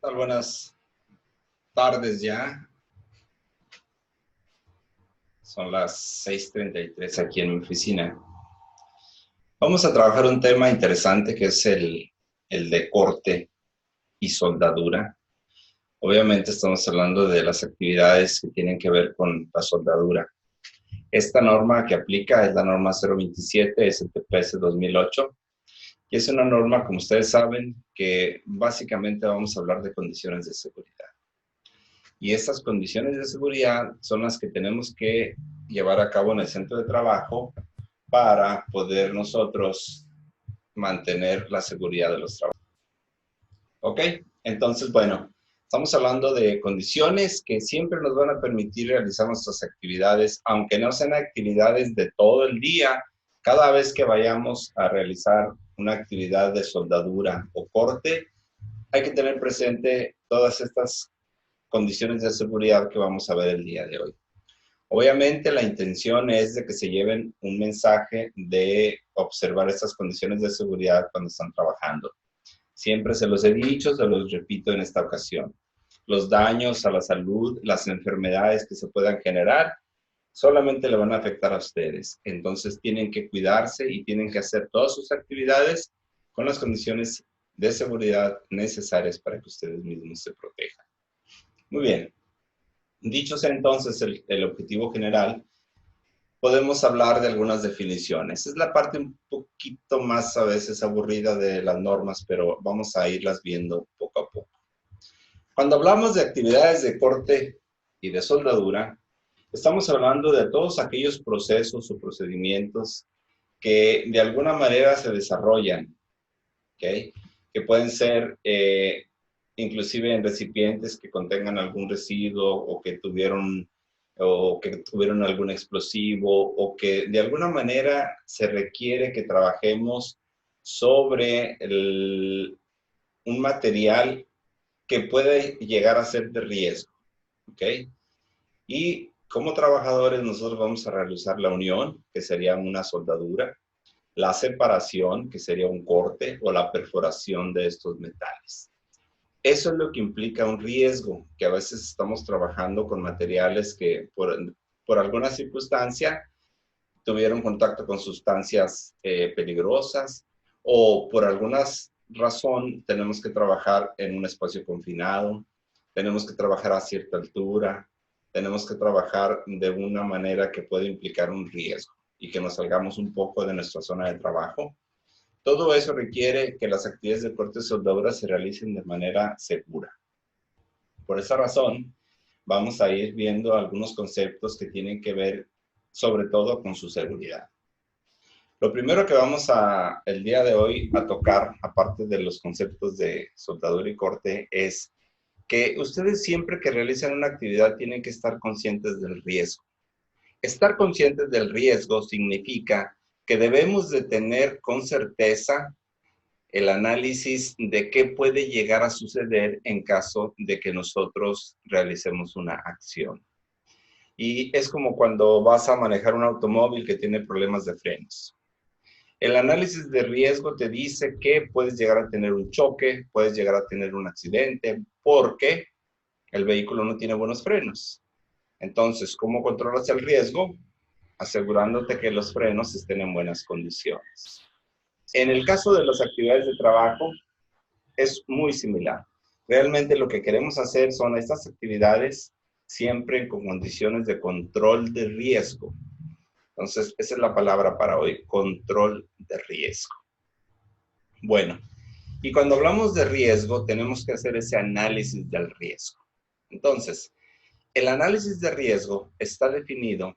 Tal? Buenas tardes ya. Son las 6:33 aquí en mi oficina. Vamos a trabajar un tema interesante que es el de corte y soldadura. Obviamente estamos hablando de las actividades que tienen que ver con la soldadura. Esta norma que aplica es la norma 027 STPS 2008 y es una norma, como ustedes saben, que básicamente vamos a hablar de condiciones de seguridad. Y estas condiciones de seguridad son las que tenemos que llevar a cabo en el centro de trabajo para poder nosotros mantener la seguridad de los trabajadores. ¿Ok? Entonces, bueno, estamos hablando de condiciones que siempre nos van a permitir realizar nuestras actividades, aunque no sean actividades de todo el día. Cada vez que vayamos a realizar una actividad de soldadura o corte, hay que tener presente todas estas condiciones de seguridad que vamos a ver el día de hoy. Obviamente la intención es de que se lleven un mensaje de observar estas condiciones de seguridad cuando están trabajando. Siempre se los he dicho, se los repito en esta ocasión. Los daños a la salud, las enfermedades que se puedan generar, solamente le van a afectar a ustedes. Entonces tienen que cuidarse y tienen que hacer todas sus actividades con las condiciones de seguridad necesarias para que ustedes mismos se protejan. Muy bien. Dicho sea entonces el objetivo general, podemos hablar de algunas definiciones. Es la parte un poquito más a veces aburrida de las normas, pero vamos a irlas viendo poco a poco. Cuando hablamos de actividades de corte y de soldadura, estamos hablando de todos aquellos procesos o procedimientos que de alguna manera se desarrollan, ¿ok? Que pueden ser inclusive en recipientes que contengan algún residuo o que tuvieron algún explosivo o que de alguna manera se requiere que trabajemos sobre un material que puede llegar a ser de riesgo, ¿ok? Y como trabajadores nosotros vamos a realizar la unión, que sería una soldadura, la separación, que sería un corte, o la perforación de estos metales. Eso es lo que implica un riesgo, que a veces estamos trabajando con materiales que por alguna circunstancia tuvieron contacto con sustancias peligrosas o por alguna razón tenemos que trabajar en un espacio confinado, tenemos que trabajar a cierta altura, tenemos que trabajar de una manera que puede implicar un riesgo y que nos salgamos un poco de nuestra zona de trabajo. Todo eso requiere que las actividades de corte y soldadura se realicen de manera segura. Por esa razón, vamos a ir viendo algunos conceptos que tienen que ver sobre todo con su seguridad. Lo primero que vamos el día de hoy a tocar, aparte de los conceptos de soldadura y corte, es que ustedes siempre que realizan una actividad tienen que estar conscientes del riesgo. Estar conscientes del riesgo significa que debemos de tener con certeza el análisis de qué puede llegar a suceder en caso de que nosotros realicemos una acción. Y es como cuando vas a manejar un automóvil que tiene problemas de frenos. El análisis de riesgo te dice que puedes llegar a tener un choque, puedes llegar a tener un accidente, porque el vehículo no tiene buenos frenos. Entonces, ¿cómo controlas el riesgo? Asegurándote que los frenos estén en buenas condiciones. En el caso de las actividades de trabajo, es muy similar. Realmente lo que queremos hacer son estas actividades siempre con condiciones de control de riesgo. Entonces, esa es la palabra para hoy, control de riesgo. Bueno, y cuando hablamos de riesgo, tenemos que hacer ese análisis del riesgo. Entonces, el análisis de riesgo está definido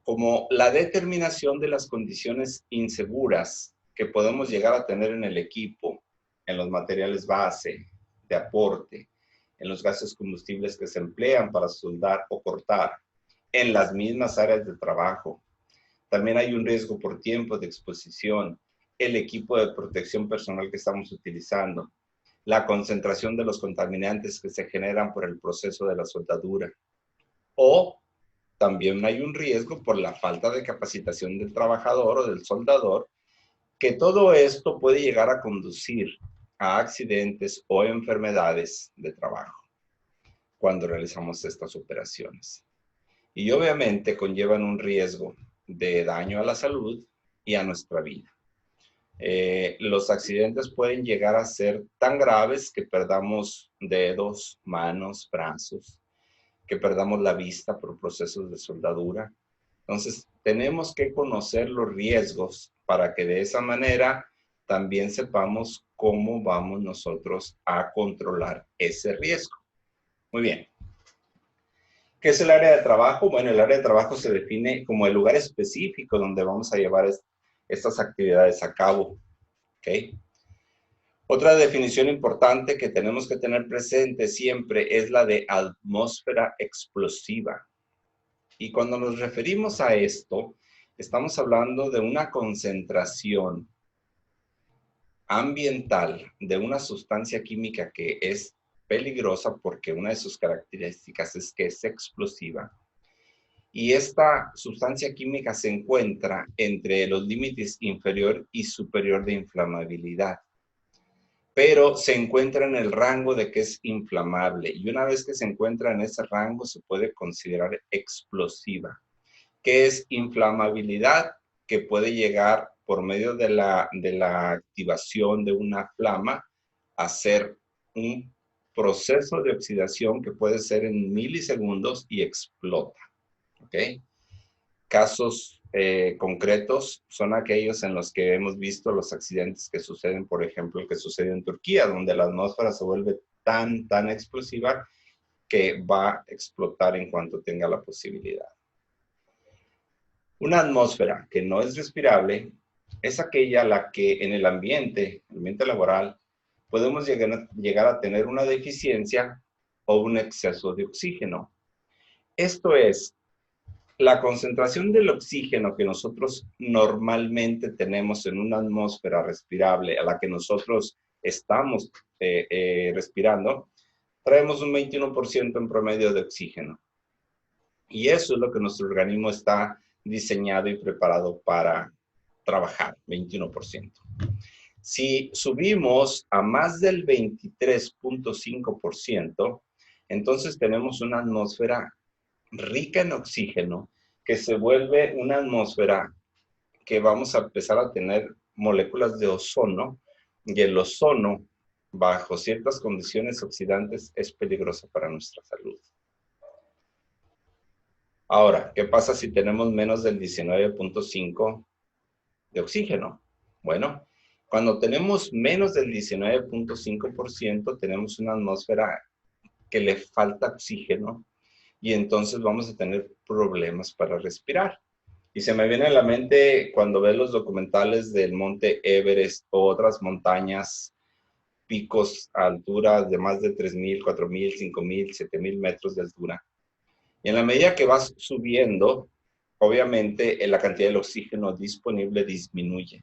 como la determinación de las condiciones inseguras que podemos llegar a tener en el equipo, en los materiales base, de aporte, en los gases combustibles que se emplean para soldar o cortar, en las mismas áreas de trabajo. También hay un riesgo por tiempo de exposición, el equipo de protección personal que estamos utilizando, la concentración de los contaminantes que se generan por el proceso de la soldadura, o también hay un riesgo por la falta de capacitación del trabajador o del soldador, que todo esto puede llegar a conducir a accidentes o enfermedades de trabajo cuando realizamos estas operaciones. Y obviamente conllevan un riesgo de daño a la salud y a nuestra vida. Los accidentes pueden llegar a ser tan graves que perdamos dedos, manos, brazos, que perdamos la vista por procesos de soldadura. Entonces, tenemos que conocer los riesgos para que de esa manera también sepamos cómo vamos nosotros a controlar ese riesgo. Muy bien. ¿Qué es el área de trabajo? Bueno, el área de trabajo se define como el lugar específico donde vamos a llevar estas actividades a cabo. ¿Okay? Otra definición importante que tenemos que tener presente siempre es la de atmósfera explosiva. Y cuando nos referimos a esto, estamos hablando de una concentración ambiental de una sustancia química que es peligrosa porque una de sus características es que es explosiva. Y esta sustancia química se encuentra entre los límites inferior y superior de inflamabilidad, pero se encuentra en el rango de que es inflamable. Y una vez que se encuentra en ese rango, se puede considerar explosiva. ¿Qué es inflamabilidad? Que puede llegar por medio de la activación de una flama a ser un proceso de oxidación que puede ser en milisegundos y explota. ¿Ok? Casos concretos son aquellos en los que hemos visto los accidentes que suceden, por ejemplo, el que sucede en Turquía, donde la atmósfera se vuelve tan explosiva que va a explotar en cuanto tenga la posibilidad. Una atmósfera que no es respirable es aquella a la que en el ambiente laboral, podemos llegar a tener una deficiencia o un exceso de oxígeno. Esto es, la concentración del oxígeno que nosotros normalmente tenemos en una atmósfera respirable a la que nosotros estamos respirando, traemos un 21% en promedio de oxígeno. Y eso es lo que nuestro organismo está diseñado y preparado para trabajar, 21%. Si subimos a más del 23.5%, entonces tenemos una atmósfera rica en oxígeno que se vuelve una atmósfera que vamos a empezar a tener moléculas de ozono, y el ozono, bajo ciertas condiciones oxidantes, es peligroso para nuestra salud. Ahora, ¿qué pasa si tenemos menos del 19.5 de oxígeno? Bueno, cuando tenemos menos del 19.5%, tenemos una atmósfera que le falta oxígeno y entonces vamos a tener problemas para respirar. Y se me viene a la mente cuando ves los documentales del Monte Everest o otras montañas, picos a alturas de más de 3,000, 4,000, 5,000, 7,000 metros de altura. Y en la medida que vas subiendo, obviamente la cantidad de oxígeno disponible disminuye.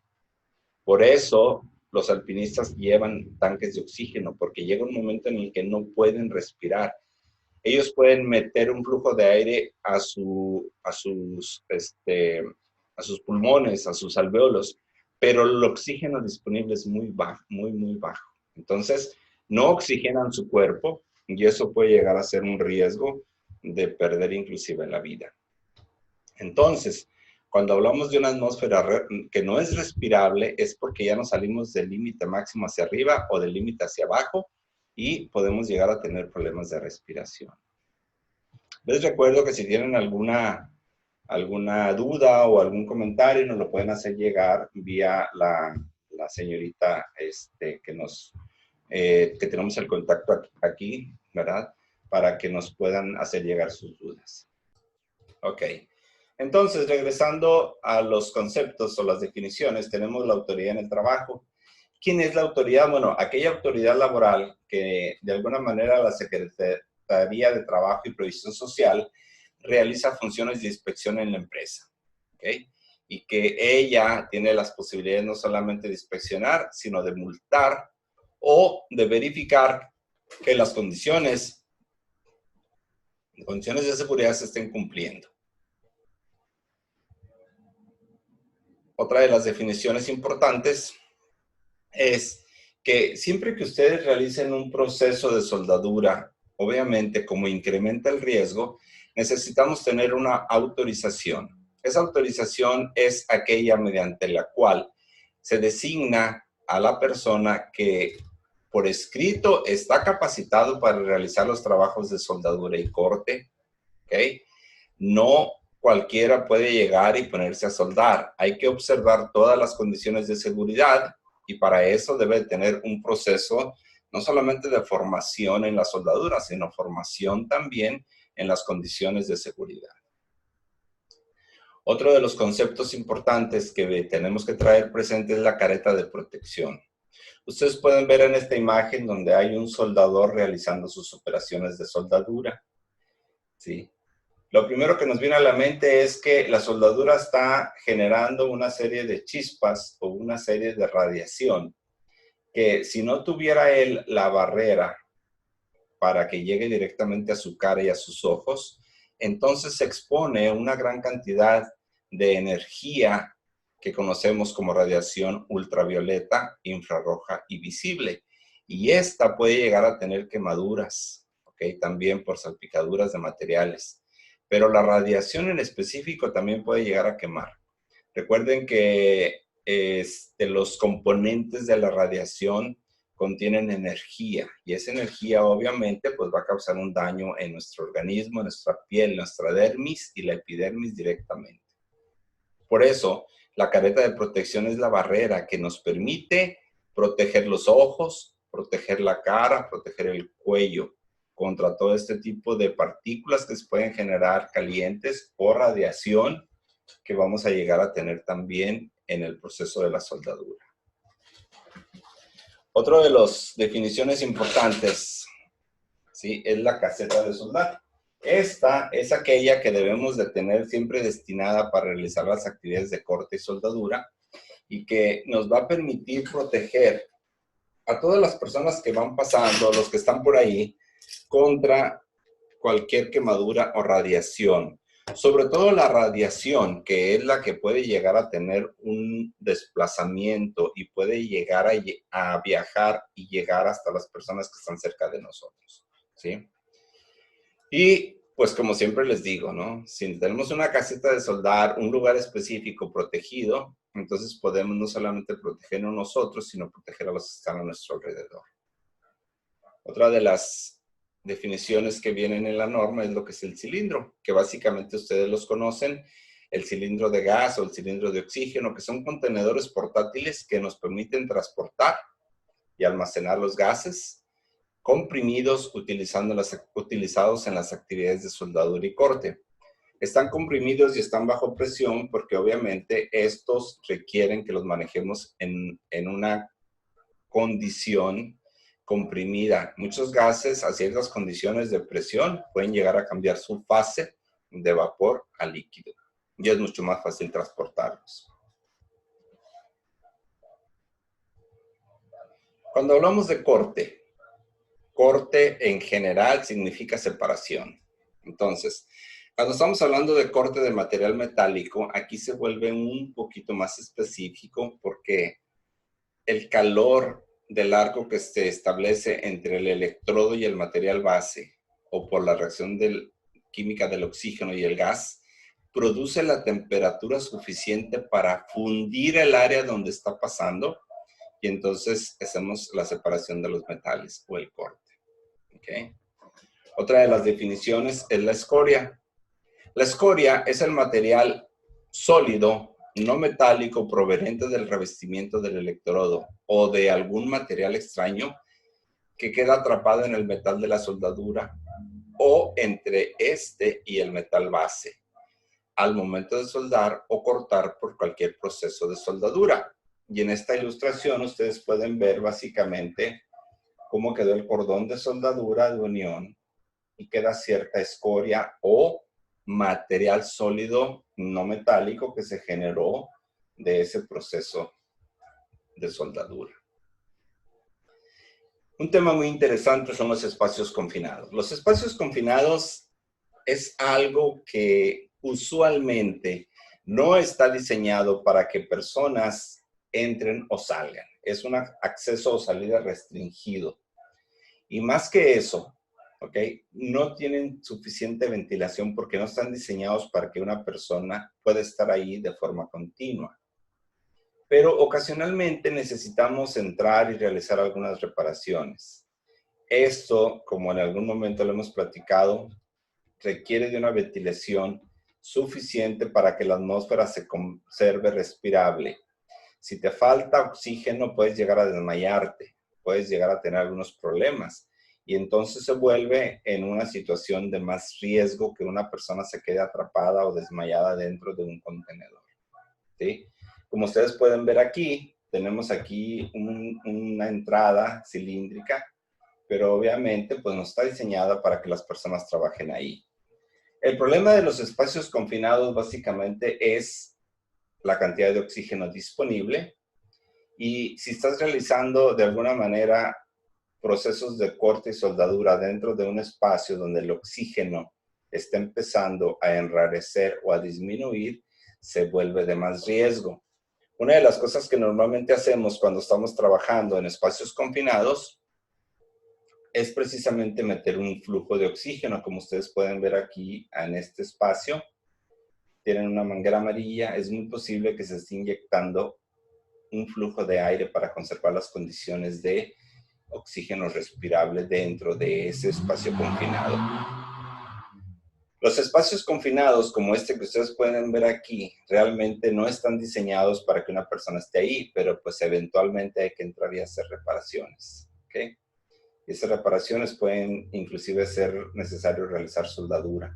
Por eso los alpinistas llevan tanques de oxígeno, porque llega un momento en el que no pueden respirar. Ellos pueden meter un flujo de aire a sus pulmones, a sus alvéolos, pero el oxígeno disponible es muy bajo, muy bajo. Entonces, no oxigenan su cuerpo y eso puede llegar a ser un riesgo de perder inclusive la vida. Entonces, cuando hablamos de una atmósfera que no es respirable, es porque ya nos salimos del límite máximo hacia arriba o del límite hacia abajo y podemos llegar a tener problemas de respiración. Les recuerdo que si tienen alguna duda o algún comentario, nos lo pueden hacer llegar vía la señorita que tenemos el contacto aquí, ¿verdad? Para que nos puedan hacer llegar sus dudas. Ok. Entonces, regresando a los conceptos o las definiciones, tenemos la autoridad en el trabajo. ¿Quién es la autoridad? Bueno, aquella autoridad laboral que de alguna manera la Secretaría de Trabajo y Previsión Social realiza funciones de inspección en la empresa. ¿Ok? Y que ella tiene las posibilidades no solamente de inspeccionar, sino de multar o de verificar que las condiciones de seguridad se estén cumpliendo. Otra de las definiciones importantes es que siempre que ustedes realicen un proceso de soldadura, obviamente como incrementa el riesgo, necesitamos tener una autorización. Esa autorización es aquella mediante la cual se designa a la persona que por escrito está capacitado para realizar los trabajos de soldadura y corte, ¿ok? No cualquiera puede llegar y ponerse a soldar. Hay que observar todas las condiciones de seguridad y para eso debe tener un proceso no solamente de formación en la soldadura, sino formación también en las condiciones de seguridad. Otro de los conceptos importantes que tenemos que traer presente es la careta de protección. Ustedes pueden ver en esta imagen donde hay un soldador realizando sus operaciones de soldadura, ¿sí? Lo primero que nos viene a la mente es que la soldadura está generando una serie de chispas o una serie de radiación que si no tuviera él la barrera para que llegue directamente a su cara y a sus ojos, entonces se expone a una gran cantidad de energía que conocemos como radiación ultravioleta, infrarroja y visible. Y esta puede llegar a tener quemaduras, ¿ok? También por salpicaduras de materiales. Pero la radiación en específico también puede llegar a quemar. Recuerden que los componentes de la radiación contienen energía y esa energía obviamente pues va a causar un daño en nuestro organismo, en nuestra piel, nuestra dermis y la epidermis directamente. Por eso, la careta de protección es la barrera que nos permite proteger los ojos, proteger la cara, proteger el cuello contra todo este tipo de partículas que se pueden generar calientes o radiación que vamos a llegar a tener también en el proceso de la soldadura. Otra de las definiciones importantes, ¿sí?, es la caseta de soldar. Esta es aquella que debemos de tener siempre destinada para realizar las actividades de corte y soldadura y que nos va a permitir proteger a todas las personas que van pasando, los que están por ahí, contra cualquier quemadura o radiación. Sobre todo la radiación, que es la que puede llegar a tener un desplazamiento y puede llegar a viajar y llegar hasta las personas que están cerca de nosotros, ¿sí? Y pues como siempre les digo, ¿no? Si tenemos una caseta de soldar, un lugar específico protegido, entonces podemos no solamente protegernos nosotros, sino proteger a los que están a nuestro alrededor. Otra de las definiciones que vienen en la norma es lo que es el cilindro, que básicamente ustedes los conocen, el cilindro de gas o el cilindro de oxígeno, que son contenedores portátiles que nos permiten transportar y almacenar los gases comprimidos utilizados en las actividades de soldadura y corte. Están comprimidos y están bajo presión porque obviamente estos requieren que los manejemos en una condición comprimida. Muchos gases a ciertas condiciones de presión pueden llegar a cambiar su fase de vapor a líquido y es mucho más fácil transportarlos. Cuando hablamos de corte, corte en general significa separación. Entonces, cuando estamos hablando de corte de material metálico, aquí se vuelve un poquito más específico porque el calor del arco que se establece entre el electrodo y el material base, o por la reacción química del oxígeno y el gas, produce la temperatura suficiente para fundir el área donde está pasando y entonces hacemos la separación de los metales o el corte. ¿Okay? Otra de las definiciones es la escoria. La escoria es el material sólido, no metálico, proveniente del revestimiento del electrodo o de algún material extraño que queda atrapado en el metal de la soldadura o entre este y el metal base al momento de soldar o cortar por cualquier proceso de soldadura. Y en esta ilustración ustedes pueden ver básicamente cómo quedó el cordón de soldadura de unión y queda cierta escoria o material sólido no metálico que se generó de ese proceso de soldadura. Un tema muy interesante son los espacios confinados. Los espacios confinados es algo que usualmente no está diseñado para que personas entren o salgan. es un acceso o salida restringido. Y más que eso, ¿ok? No tienen suficiente ventilación porque no están diseñados para que una persona pueda estar ahí de forma continua. Pero ocasionalmente necesitamos entrar y realizar algunas reparaciones. Esto, como en algún momento lo hemos platicado, requiere de una ventilación suficiente para que la atmósfera se conserve respirable. Si te falta oxígeno, puedes llegar a desmayarte, puedes llegar a tener algunos problemas. Y entonces se vuelve en una situación de más riesgo que una persona se quede atrapada o desmayada dentro de un contenedor, ¿sí? Como ustedes pueden ver aquí, tenemos aquí una entrada cilíndrica, pero obviamente pues no está diseñada para que las personas trabajen ahí. El problema de los espacios confinados básicamente es la cantidad de oxígeno disponible, y si estás realizando de alguna manera procesos de corte y soldadura dentro de un espacio donde el oxígeno está empezando a enrarecer o a disminuir, se vuelve de más riesgo. Una de las cosas que normalmente hacemos cuando estamos trabajando en espacios confinados es precisamente meter un flujo de oxígeno, como ustedes pueden ver aquí en este espacio. Tienen una manguera amarilla, es muy posible que se esté inyectando un flujo de aire para conservar las condiciones de oxígeno respirable dentro de ese espacio confinado. Los espacios confinados, como este que ustedes pueden ver aquí, realmente no están diseñados para que una persona esté ahí, pero pues eventualmente hay que entrar y hacer reparaciones, ¿ok? Y esas reparaciones pueden inclusive ser necesario realizar soldadura.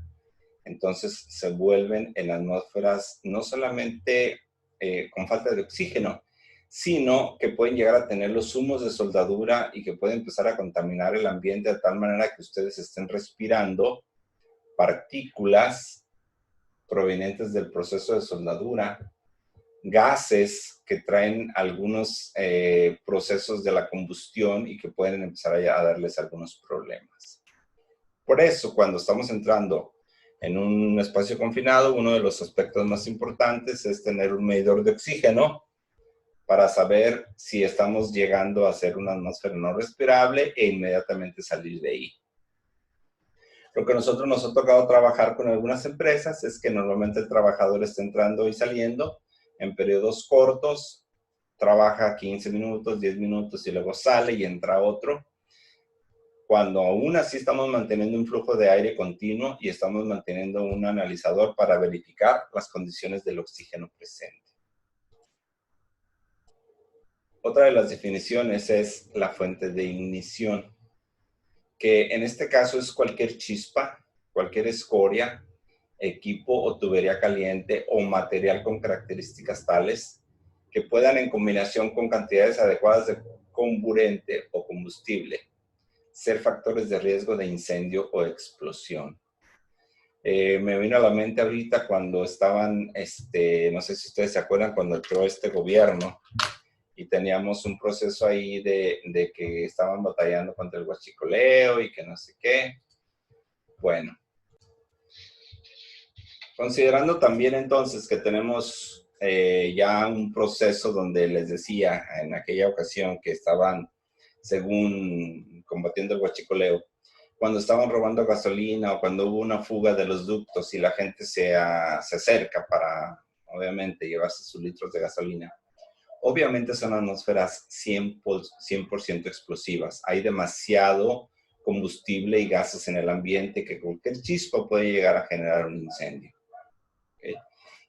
Entonces se vuelven en atmósferas no solamente con falta de oxígeno, sino que pueden llegar a tener los humos de soldadura y que pueden empezar a contaminar el ambiente de tal manera que ustedes estén respirando partículas provenientes del proceso de soldadura, gases que traen algunos procesos de la combustión y que pueden empezar a darles algunos problemas. Por eso, cuando estamos entrando en un espacio confinado, uno de los aspectos más importantes es tener un medidor de oxígeno para saber si estamos llegando a ser una atmósfera no respirable e inmediatamente salir de ahí. Lo que nosotros nos ha tocado trabajar con algunas empresas es que normalmente el trabajador está entrando y saliendo en periodos cortos, trabaja 15 minutos, 10 minutos y luego sale y entra otro. Cuando aún así estamos manteniendo un flujo de aire continuo y estamos manteniendo un analizador para verificar las condiciones del oxígeno presente. Otra de las definiciones es la fuente de ignición, que en este caso es cualquier chispa, cualquier escoria, equipo o tubería caliente o material con características tales que puedan, en combinación con cantidades adecuadas de comburente o combustible, ser factores de riesgo de incendio o explosión. Me vino a la mente ahorita cuando estaban, no sé si ustedes se acuerdan, cuando entró este gobierno y teníamos un proceso ahí de que estaban batallando contra el huachicoleo y que no sé qué. Bueno, considerando también entonces que tenemos ya un proceso donde les decía en aquella ocasión que estaban, según combatiendo el huachicoleo, cuando estaban robando gasolina o cuando hubo una fuga de los ductos y la gente se acerca para, obviamente, llevarse sus litros de gasolina. Obviamente son atmósferas 100% explosivas. Hay demasiado combustible y gases en el ambiente que cualquier chispa puede llegar a generar un incendio. ¿Okay?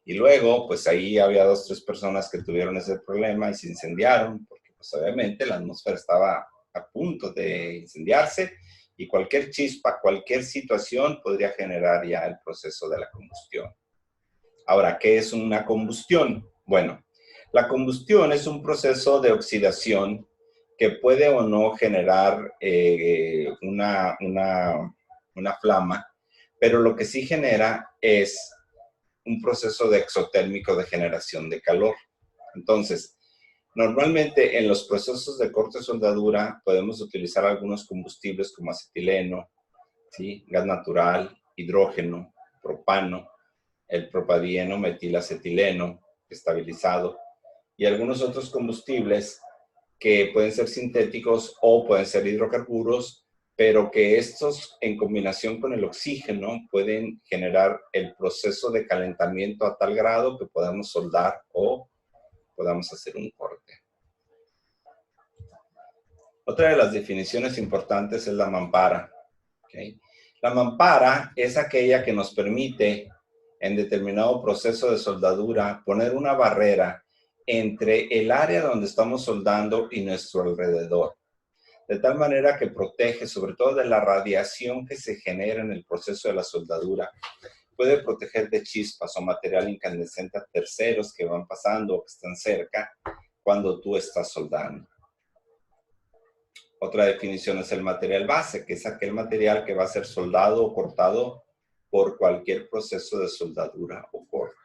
Y luego, pues ahí había 2 o 3 personas que tuvieron ese problema y se incendiaron, porque pues obviamente la atmósfera estaba a punto de incendiarse y cualquier chispa, cualquier situación podría generar ya el proceso de la combustión. Ahora, ¿qué es una combustión? Bueno, la combustión es un proceso de oxidación que puede o no generar una flama, pero lo que sí genera es un proceso de exotérmico de generación de calor. Entonces, normalmente en los procesos de corte y soldadura podemos utilizar algunos combustibles como acetileno, ¿sí? Gas natural, hidrógeno, propano, el propadieno metilacetileno estabilizado y algunos otros combustibles que pueden ser sintéticos o pueden ser hidrocarburos, pero que estos en combinación con el oxígeno pueden generar el proceso de calentamiento a tal grado que podamos soldar o podamos hacer un corte. Otra de las definiciones importantes es la mampara. ¿Okay? La mampara es aquella que nos permite en determinado proceso de soldadura poner una barrera entre el área donde estamos soldando y nuestro alrededor, de tal manera que protege sobre todo de la radiación que se genera en el proceso de la soldadura. Puede proteger de chispas o material incandescente a terceros que van pasando o que están cerca cuando tú estás soldando. Otra definición es el material base, que es aquel material que va a ser soldado o cortado por cualquier proceso de soldadura o corte.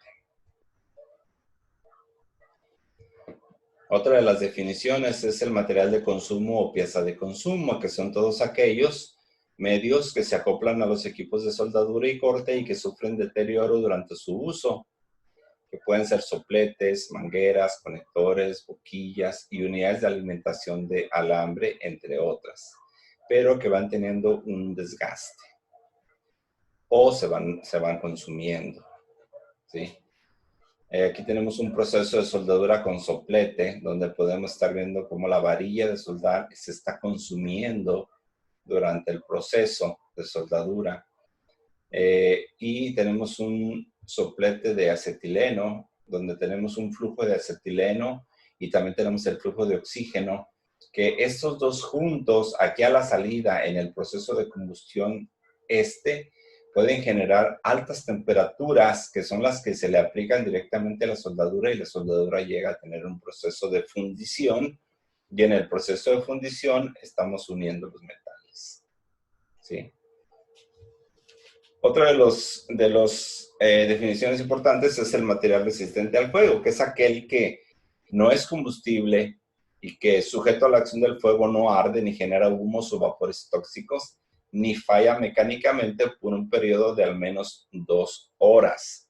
Otra de las definiciones es el material de consumo o pieza de consumo, que son todos aquellos medios que se acoplan a los equipos de soldadura y corte y que sufren deterioro durante su uso, que pueden ser sopletes, mangueras, conectores, boquillas y unidades de alimentación de alambre, entre otras, pero que van teniendo un desgaste o se van consumiendo, ¿sí? Aquí tenemos un proceso de soldadura con soplete, donde podemos estar viendo cómo la varilla de soldar se está consumiendo durante el proceso de soldadura. Y tenemos un soplete de acetileno, donde tenemos un flujo de acetileno y también tenemos el flujo de oxígeno, que estos dos juntos, aquí a la salida en el proceso de combustión pueden generar altas temperaturas, que son las que se le aplican directamente a la soldadura y la soldadura llega a tener un proceso de fundición y en el proceso de fundición estamos uniendo los metales, ¿sí? Otra de las definiciones importantes es el material resistente al fuego, que es aquel que no es combustible y que sujeto a la acción del fuego no arde ni genera humos o vapores tóxicos, ni falla mecánicamente por un periodo de al menos 2 horas.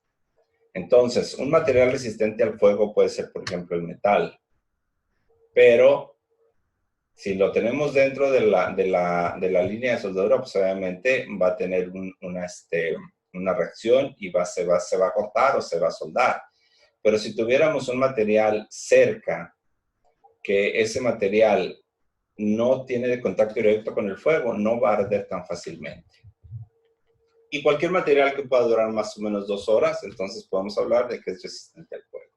Entonces, un material resistente al fuego puede ser, por ejemplo, el metal, pero si lo tenemos dentro de la línea de soldadura, pues obviamente va a tener una reacción y se va a cortar o se va a soldar. Pero si tuviéramos un material cerca, que ese material no tiene contacto directo con el fuego, no va a arder tan fácilmente. Y cualquier material que pueda durar más o menos 2 horas, entonces podemos hablar de que es resistente al fuego.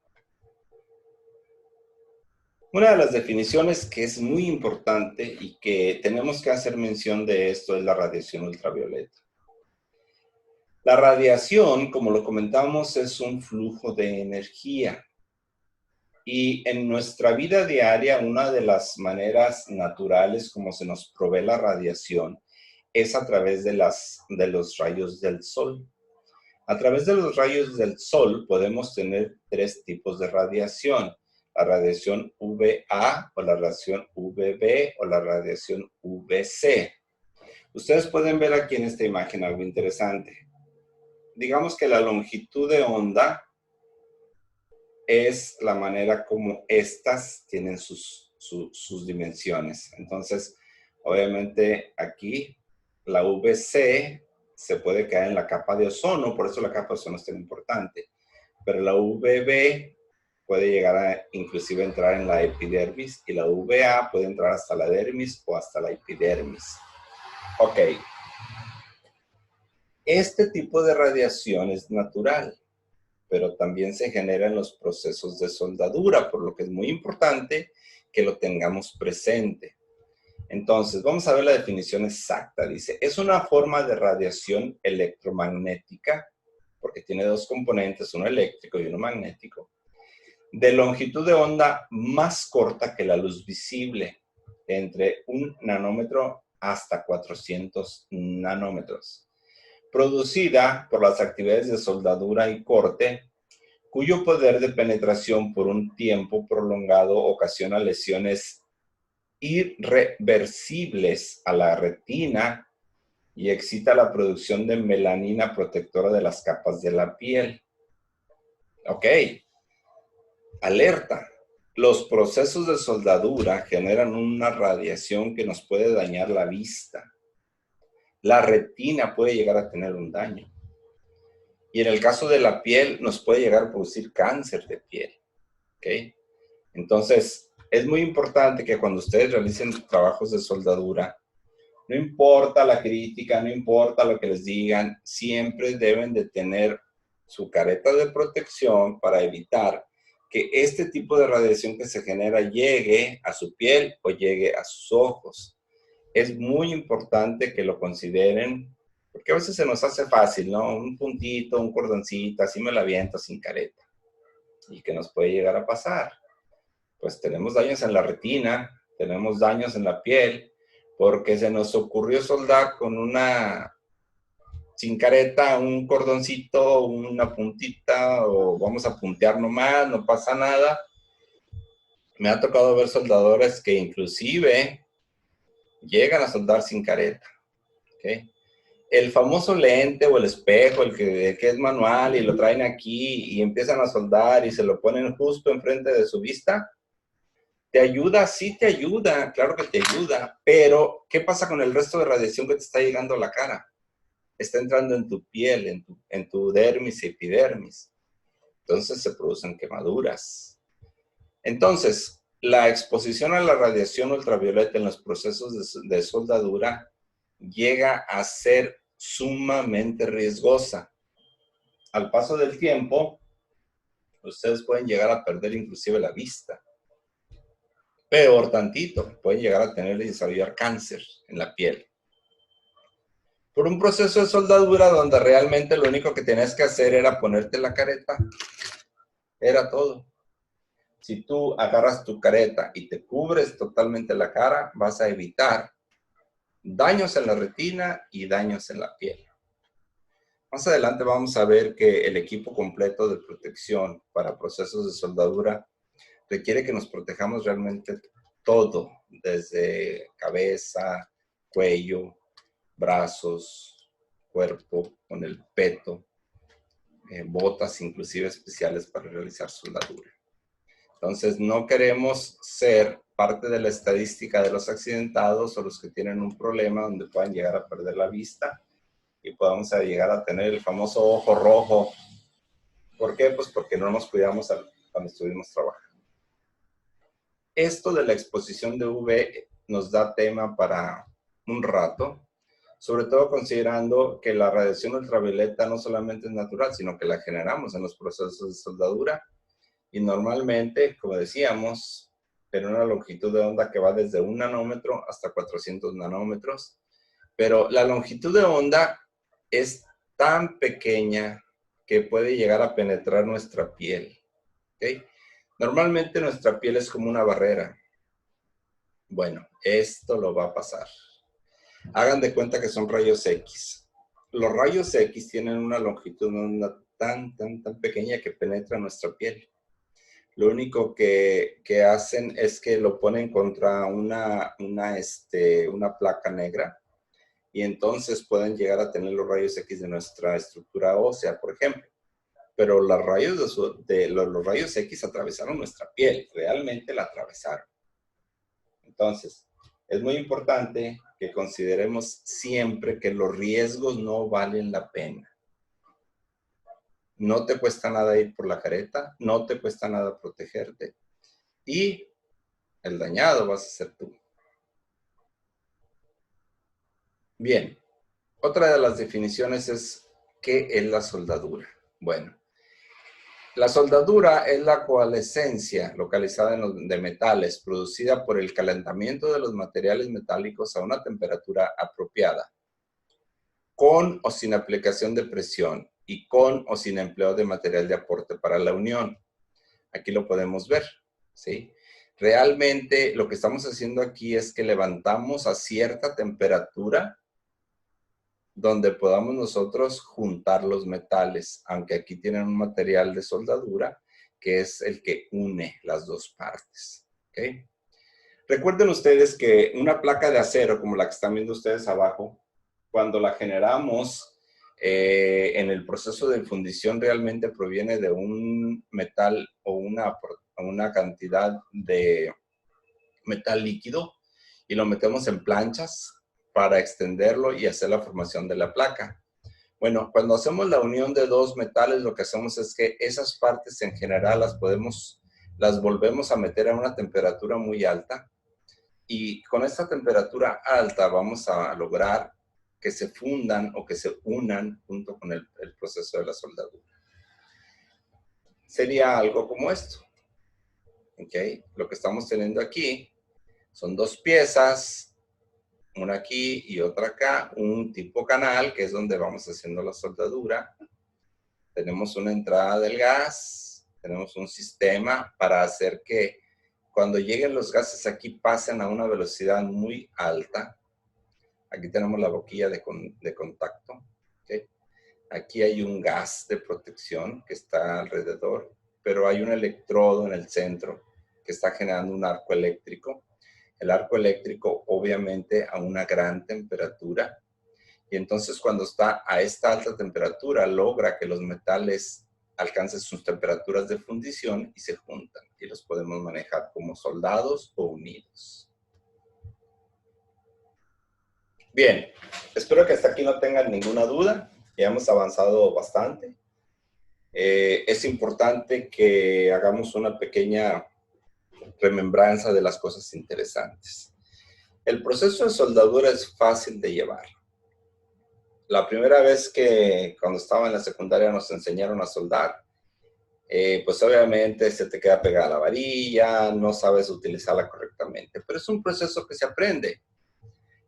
Una de las definiciones que es muy importante y que tenemos que hacer mención de esto es la radiación ultravioleta. La radiación, como lo comentamos, es un flujo de energía. Y en nuestra vida diaria, una de las maneras naturales como se nos provee la radiación es a través de los rayos del sol. A través de los rayos del sol podemos tener 3 tipos de radiación. La radiación UVA o la radiación UVB o la radiación UVC. Ustedes pueden ver aquí en esta imagen algo interesante. Digamos que la longitud de onda es la manera como estas tienen sus dimensiones. Entonces, obviamente aquí la VC se puede caer en la capa de ozono, por eso la capa de ozono es tan importante. Pero la VB puede llegar a inclusive entrar en la epidermis y la VA puede entrar hasta la dermis o hasta la epidermis. Ok. Este tipo de radiación es natural, pero también se genera en los procesos de soldadura, por lo que es muy importante que lo tengamos presente. Entonces, vamos a ver la definición exacta. Dice, es una forma de radiación electromagnética, porque tiene 2 componentes, uno eléctrico y uno magnético, de longitud de onda más corta que la luz visible, entre 1 nanómetro hasta 400 nanómetros, producida por las actividades de soldadura y corte, cuyo poder de penetración por un tiempo prolongado ocasiona lesiones irreversibles a la retina y excita la producción de melanina protectora de las capas de la piel. Ok. Alerta. Los procesos de soldadura generan una radiación que nos puede dañar la vista. La retina puede llegar a tener un daño. Y en el caso de la piel, nos puede llegar a producir cáncer de piel. ¿Ok? Entonces, es muy importante que cuando ustedes realicen trabajos de soldadura, no importa la crítica, no importa lo que les digan, siempre deben de tener su careta de protección para evitar que este tipo de radiación que se genera llegue a su piel o llegue a sus ojos. Es muy importante que lo consideren, porque a veces se nos hace fácil, ¿no? Un puntito, un cordoncito, así me la aviento sin careta. ¿Y qué nos puede llegar a pasar? Pues tenemos daños en la retina, tenemos daños en la piel, porque se nos ocurrió soldar con una sin careta, un cordoncito, una puntita, o vamos a puntear nomás, no pasa nada. Me ha tocado ver soldadores que inclusive llegan a soldar sin careta. ¿Okay? El famoso lente o el espejo, el que es manual y lo traen aquí y empiezan a soldar y se lo ponen justo enfrente de su vista, ¿te ayuda? Sí te ayuda, claro que te ayuda, pero ¿qué pasa con el resto de radiación que te está llegando a la cara? Está entrando en tu piel, en tu dermis y epidermis. Entonces se producen quemaduras. Entonces, la exposición a la radiación ultravioleta en los procesos de soldadura llega a ser sumamente riesgosa. Al paso del tiempo, ustedes pueden llegar a perder inclusive la vista. Peor tantito, pueden llegar a tener y desarrollar cáncer en la piel. Por un proceso de soldadura donde realmente lo único que tenías que hacer era ponerte la careta, era todo. Si tú agarras tu careta y te cubres totalmente la cara, vas a evitar daños en la retina y daños en la piel. Más adelante vamos a ver que el equipo completo de protección para procesos de soldadura requiere que nos protejamos realmente todo, desde cabeza, cuello, brazos, cuerpo, con el peto, botas inclusive especiales para realizar soldadura. Entonces, no queremos ser parte de la estadística de los accidentados o los que tienen un problema donde puedan llegar a perder la vista y podamos llegar a tener el famoso ojo rojo. ¿Por qué? Pues porque no nos cuidamos cuando estuvimos trabajando. Esto de la exposición de UV nos da tema para un rato, sobre todo considerando que la radiación ultravioleta no solamente es natural, sino que la generamos en los procesos de soldadura y normalmente, como decíamos, en una longitud de onda que va desde 1 nanómetro hasta 400 nanómetros, pero la longitud de onda es tan pequeña que puede llegar a penetrar nuestra piel. ¿Okay? Normalmente nuestra piel es como una barrera. Bueno, esto lo va a pasar. Hagan de cuenta que son rayos X. Los rayos X tienen una longitud de onda tan pequeña que penetra nuestra piel. Lo único que hacen es que lo ponen contra una placa negra y entonces pueden llegar a tener los rayos X de nuestra estructura ósea, por ejemplo. Pero los rayos X atravesaron nuestra piel, realmente la atravesaron. Entonces, es muy importante que consideremos siempre que los riesgos no valen la pena. No te cuesta nada ir por la careta, no te cuesta nada protegerte. Y el dañado vas a ser tú. Bien, otra de las definiciones es ¿qué es la soldadura? Bueno, la soldadura es la coalescencia localizada de metales producida por el calentamiento de los materiales metálicos a una temperatura apropiada, con o sin aplicación de presión y con o sin empleo de material de aporte para la unión. Aquí lo podemos ver, ¿sí? Realmente lo que estamos haciendo aquí es que levantamos a cierta temperatura donde podamos nosotros juntar los metales, aunque aquí tienen un material de soldadura que es el que une las dos partes. ¿Okay? Recuerden ustedes que una placa de acero, como la que están viendo ustedes abajo, cuando la generamos en el proceso de fundición realmente proviene de un metal o una a una cantidad de metal líquido y lo metemos en planchas para extenderlo y hacer la formación de la placa. Bueno, cuando hacemos la unión de dos metales, lo que hacemos es que esas partes en general las volvemos a meter a una temperatura muy alta, y con esta temperatura alta vamos a lograr que se fundan o que se unan junto con el proceso de la soldadura. Sería algo como esto. ¿Ok? Lo que estamos teniendo aquí son dos piezas, una aquí y otra acá, un tipo canal, que es donde vamos haciendo la soldadura. Tenemos una entrada del gas, tenemos un sistema para hacer que cuando lleguen los gases aquí pasen a una velocidad muy alta. Aquí tenemos la boquilla de contacto. ¿Okay? Aquí hay un gas de protección que está alrededor, pero hay un electrodo en el centro que está generando un arco eléctrico. El arco eléctrico, obviamente, a una gran temperatura. Y entonces, cuando está a esta alta temperatura, logra que los metales alcancen sus temperaturas de fundición y se juntan. Y los podemos manejar como soldados o unidos. Bien, espero que hasta aquí no tengan ninguna duda. Ya hemos avanzado bastante. Es importante que hagamos una pequeña remembranza de las cosas interesantes. El proceso de soldadura es fácil de llevar. La primera vez que cuando estaba en la secundaria nos enseñaron a soldar, pues obviamente se te queda pegada la varilla, no sabes utilizarla correctamente, pero es un proceso que se aprende.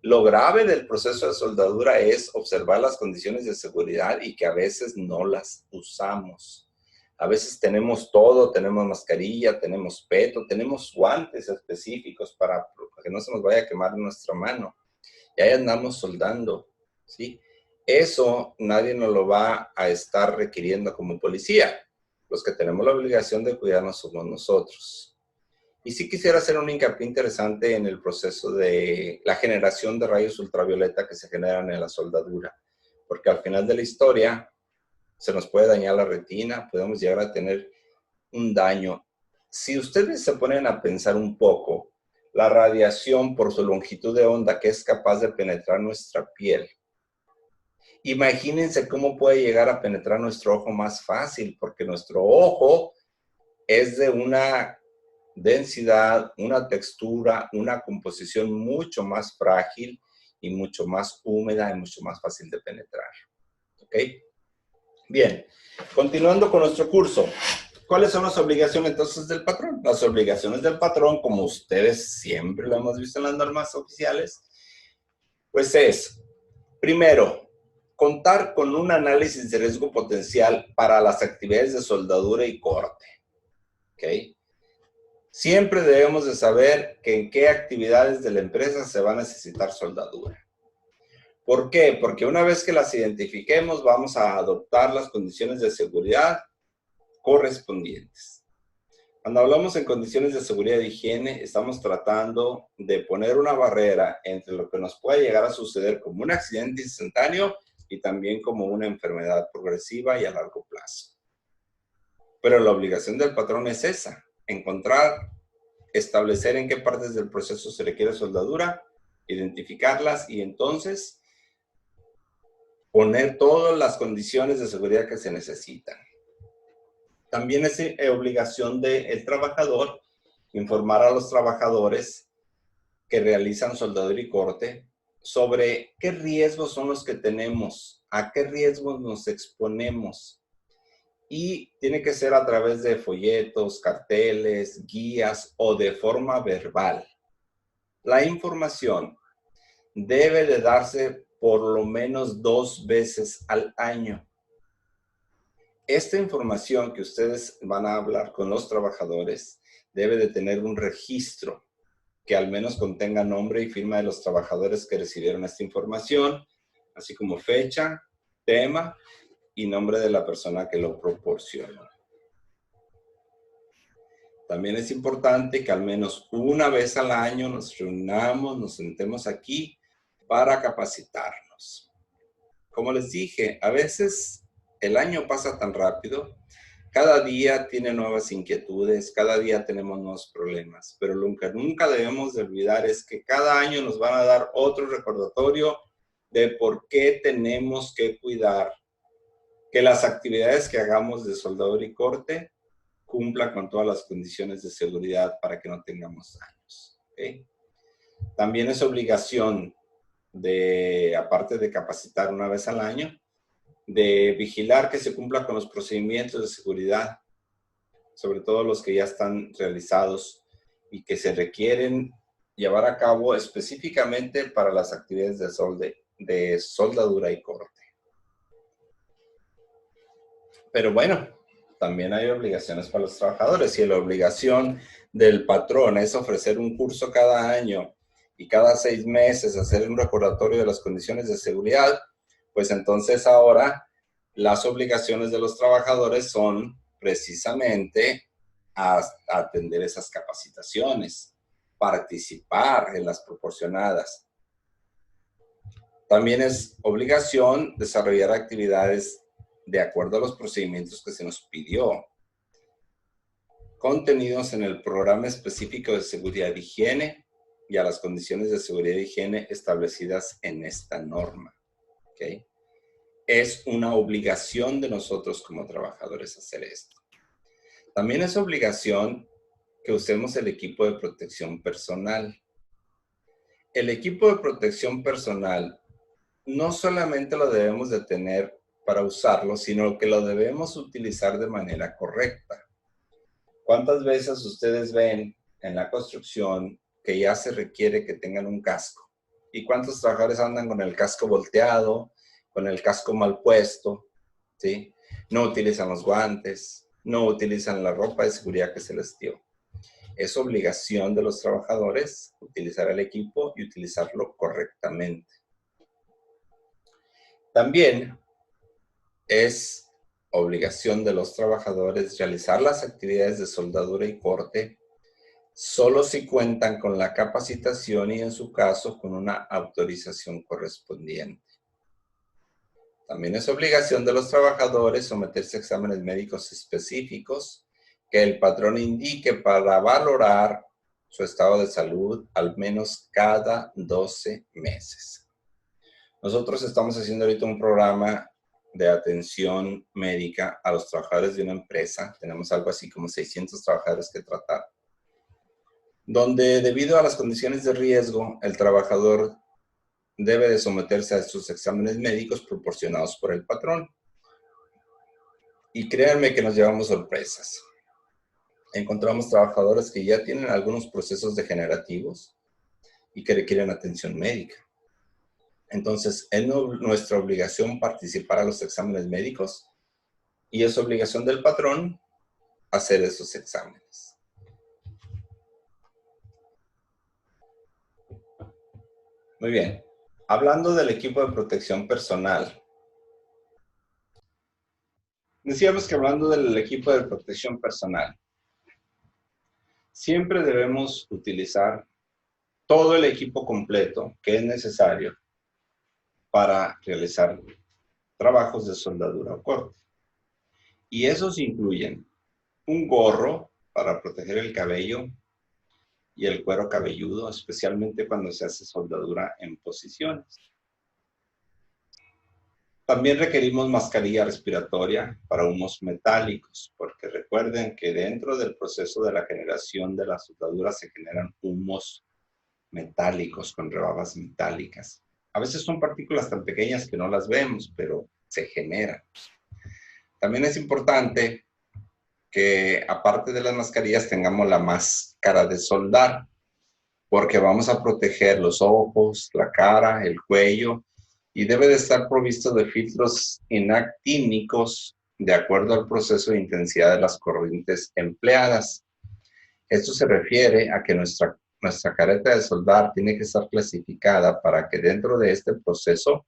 Lo grave del proceso de soldadura es observar las condiciones de seguridad y que a veces no las usamos. A veces tenemos todo, tenemos mascarilla, tenemos peto, tenemos guantes específicos para que no se nos vaya a quemar nuestra mano. Y ahí andamos soldando, ¿sí? Eso nadie nos lo va a estar requiriendo como policía. Los que tenemos la obligación de cuidarnos somos nosotros. Y sí quisiera hacer un hincapié interesante en el proceso de la generación de rayos ultravioleta que se generan en la soldadura. Porque al final de la historia se nos puede dañar la retina, podemos llegar a tener un daño. Si ustedes se ponen a pensar un poco, la radiación por su longitud de onda que es capaz de penetrar nuestra piel, imagínense cómo puede llegar a penetrar nuestro ojo más fácil, porque nuestro ojo es de una densidad, una textura, una composición mucho más frágil y mucho más húmeda y mucho más fácil de penetrar. ¿Ok? Bien, continuando con nuestro curso. ¿Cuáles son las obligaciones entonces del patrón? Las obligaciones del patrón, como ustedes siempre lo hemos visto en las normas oficiales, pues es, primero, contar con un análisis de riesgo potencial para las actividades de soldadura y corte. ¿Ok? Siempre debemos de saber que en qué actividades de la empresa se va a necesitar soldadura. ¿Por qué? Porque una vez que las identifiquemos, vamos a adoptar las condiciones de seguridad correspondientes. Cuando hablamos en condiciones de seguridad e higiene, estamos tratando de poner una barrera entre lo que nos puede llegar a suceder como un accidente instantáneo y también como una enfermedad progresiva y a largo plazo. Pero la obligación del patrón es esa, encontrar, establecer en qué partes del proceso se requiere soldadura, identificarlas y entonces poner todas las condiciones de seguridad que se necesitan. También es obligación del trabajador informar a los trabajadores que realizan soldadura y corte sobre qué riesgos son los que tenemos, a qué riesgos nos exponemos. Y tiene que ser a través de folletos, carteles, guías o de forma verbal. La información debe de darse por lo menos 2 veces al año. Esta información que ustedes van a hablar con los trabajadores debe de tener un registro que al menos contenga nombre y firma de los trabajadores que recibieron esta información, así como fecha, tema y nombre de la persona que lo proporcionó. También es importante que al menos una vez al año nos reunamos, nos sentemos aquí para capacitarnos. Como les dije, a veces el año pasa tan rápido Cada día tiene nuevas inquietudes, cada día tenemos nuevos problemas, pero lo que nunca debemos de olvidar es que cada año nos van a dar otro recordatorio de por qué tenemos que cuidar que las actividades que hagamos de soldadura y corte cumplan con todas las condiciones de seguridad para que no tengamos daños. ¿Okay? También es obligación de, aparte de capacitar una vez al año, de vigilar que se cumpla con los procedimientos de seguridad, sobre todo los que ya están realizados y que se requieren llevar a cabo específicamente para las actividades de soldadura y corte. Pero bueno, también hay obligaciones para los trabajadores y la obligación del patrón es ofrecer un curso cada año y cada 6 meses hacer un recordatorio de las condiciones de seguridad, pues entonces ahora las obligaciones de los trabajadores son precisamente atender esas capacitaciones, participar en las proporcionadas. También es obligación desarrollar actividades de acuerdo a los procedimientos que se nos pidió, contenidos en el programa específico de seguridad e higiene y a las condiciones de seguridad e higiene establecidas en esta norma. ¿Okay? Es una obligación de nosotros como trabajadores hacer esto. También es obligación que usemos el equipo de protección personal. El equipo de protección personal no solamente lo debemos de tener para usarlo, sino que lo debemos utilizar de manera correcta. ¿Cuántas veces ustedes ven en la construcción que ya se requiere que tengan un casco? ¿Y cuántos trabajadores andan con el casco volteado, con el casco mal puesto? ¿Sí? No utilizan los guantes, no utilizan la ropa de seguridad que se les dio. Es obligación de los trabajadores utilizar el equipo y utilizarlo correctamente. También es obligación de los trabajadores realizar las actividades de soldadura y corte solo si cuentan con la capacitación y en su caso con una autorización correspondiente. También es obligación de los trabajadores someterse a exámenes médicos específicos que el patrón indique para valorar su estado de salud al menos cada 12 meses. Nosotros estamos haciendo ahorita un programa de atención médica a los trabajadores de una empresa. Tenemos algo así como 600 trabajadores que tratar. Donde debido a las condiciones de riesgo, el trabajador debe de someterse a estos exámenes médicos proporcionados por el patrón. Y créanme que nos llevamos sorpresas. Encontramos trabajadores que ya tienen algunos procesos degenerativos y que requieren atención médica. Entonces, es nuestra obligación participar a los exámenes médicos y es obligación del patrón hacer esos exámenes. Muy bien. Hablando del equipo de protección personal. Decíamos que hablando del equipo de protección personal, siempre debemos utilizar todo el equipo completo que es necesario para realizar trabajos de soldadura o corte. Y esos incluyen un gorro para proteger el cabello y el cuero cabelludo, especialmente cuando se hace soldadura en posiciones. También requerimos mascarilla respiratoria para humos metálicos, porque recuerden que dentro del proceso de la generación de la soldadura se generan humos metálicos con rebabas metálicas. A veces son partículas tan pequeñas que no las vemos, pero se generan. También es importante que aparte de las mascarillas tengamos la máscara de soldar, porque vamos a proteger los ojos, la cara, el cuello, y debe de estar provisto de filtros inactínicos de acuerdo al proceso de intensidad de las corrientes empleadas. Esto se refiere a que nuestra careta de soldar tiene que estar clasificada para que dentro de este proceso,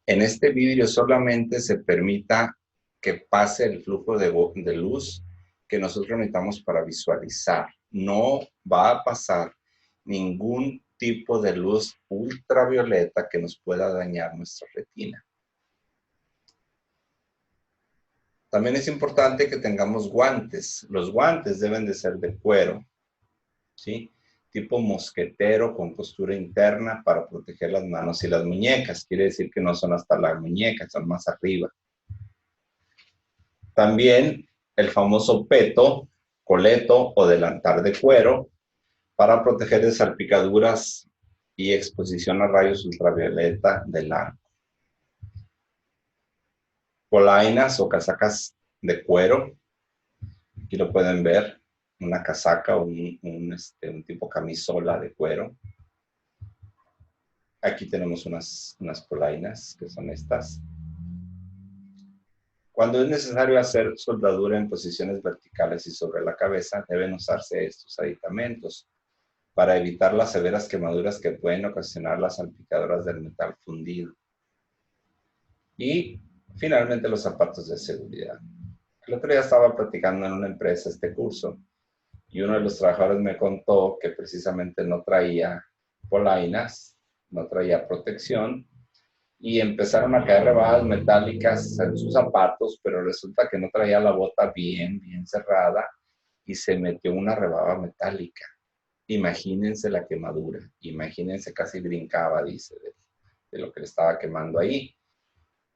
en este vidrio solamente se permita que pase el flujo de luz que nosotros necesitamos para visualizar. No va a pasar ningún tipo de luz ultravioleta que nos pueda dañar nuestra retina. También es importante que tengamos guantes. Los guantes deben de ser de cuero, ¿sí? Tipo mosquetero con costura interna para proteger las manos y las muñecas. Quiere decir que no son hasta la muñeca, son más arriba. También el famoso peto, coleto o delantal de cuero para proteger de salpicaduras y exposición a rayos ultravioleta del arco. Polainas o casacas de cuero. Aquí lo pueden ver, una casaca o un tipo camisola de cuero. Aquí tenemos unas polainas, que son estas. Cuando es necesario hacer soldadura en posiciones verticales y sobre la cabeza, deben usarse estos aditamentos para evitar las severas quemaduras que pueden ocasionar las salpicaduras del metal fundido. Y finalmente los zapatos de seguridad. El otro día estaba practicando en una empresa este curso y uno de los trabajadores me contó que precisamente no traía polainas, no traía protección y empezaron a caer rebajas metálicas en sus zapatos, pero resulta que no traía la bota bien cerrada y se metió una rebaba metálica. Imagínense la quemadura, imagínense, casi brincaba, dice, de lo que le estaba quemando ahí.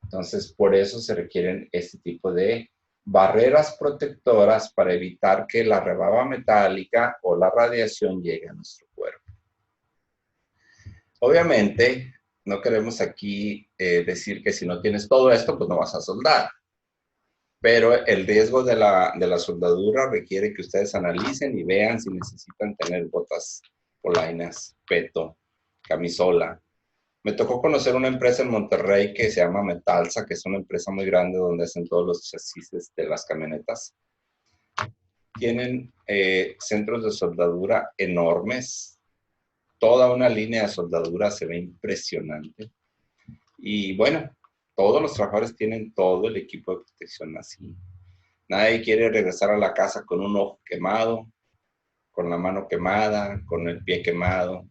Entonces, por eso se requieren este tipo de barreras protectoras para evitar que la rebaba metálica o la radiación llegue a nuestro cuerpo. Obviamente, no queremos aquí decir que si no tienes todo esto, pues no vas a soldar. Pero el riesgo de la soldadura requiere que ustedes analicen y vean si necesitan tener botas, polainas, peto, camisola. Me tocó conocer una empresa en Monterrey que se llama Metalsa, que es una empresa muy grande donde hacen todos los chasis de las camionetas. Tienen centros de soldadura enormes. Toda una línea de soldadura se ve impresionante. Y bueno, todos los trabajadores tienen todo el equipo de protección así. Nadie quiere regresar a la casa con un ojo quemado, con la mano quemada, con el pie quemado.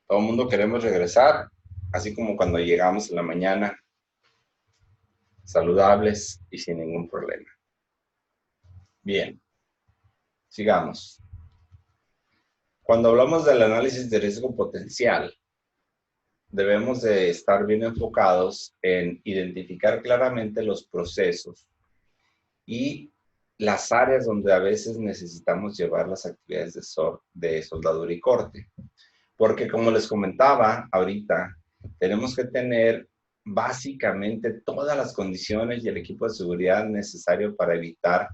Todo el mundo queremos regresar, así como cuando llegamos en la mañana, saludables y sin ningún problema. Bien, sigamos. Cuando hablamos del análisis de riesgo potencial, debemos de estar bien enfocados en identificar claramente los procesos y las áreas donde a veces necesitamos llevar las actividades de soldadura y corte. Porque como les comentaba ahorita, tenemos que tener básicamente todas las condiciones y el equipo de seguridad necesario para evitar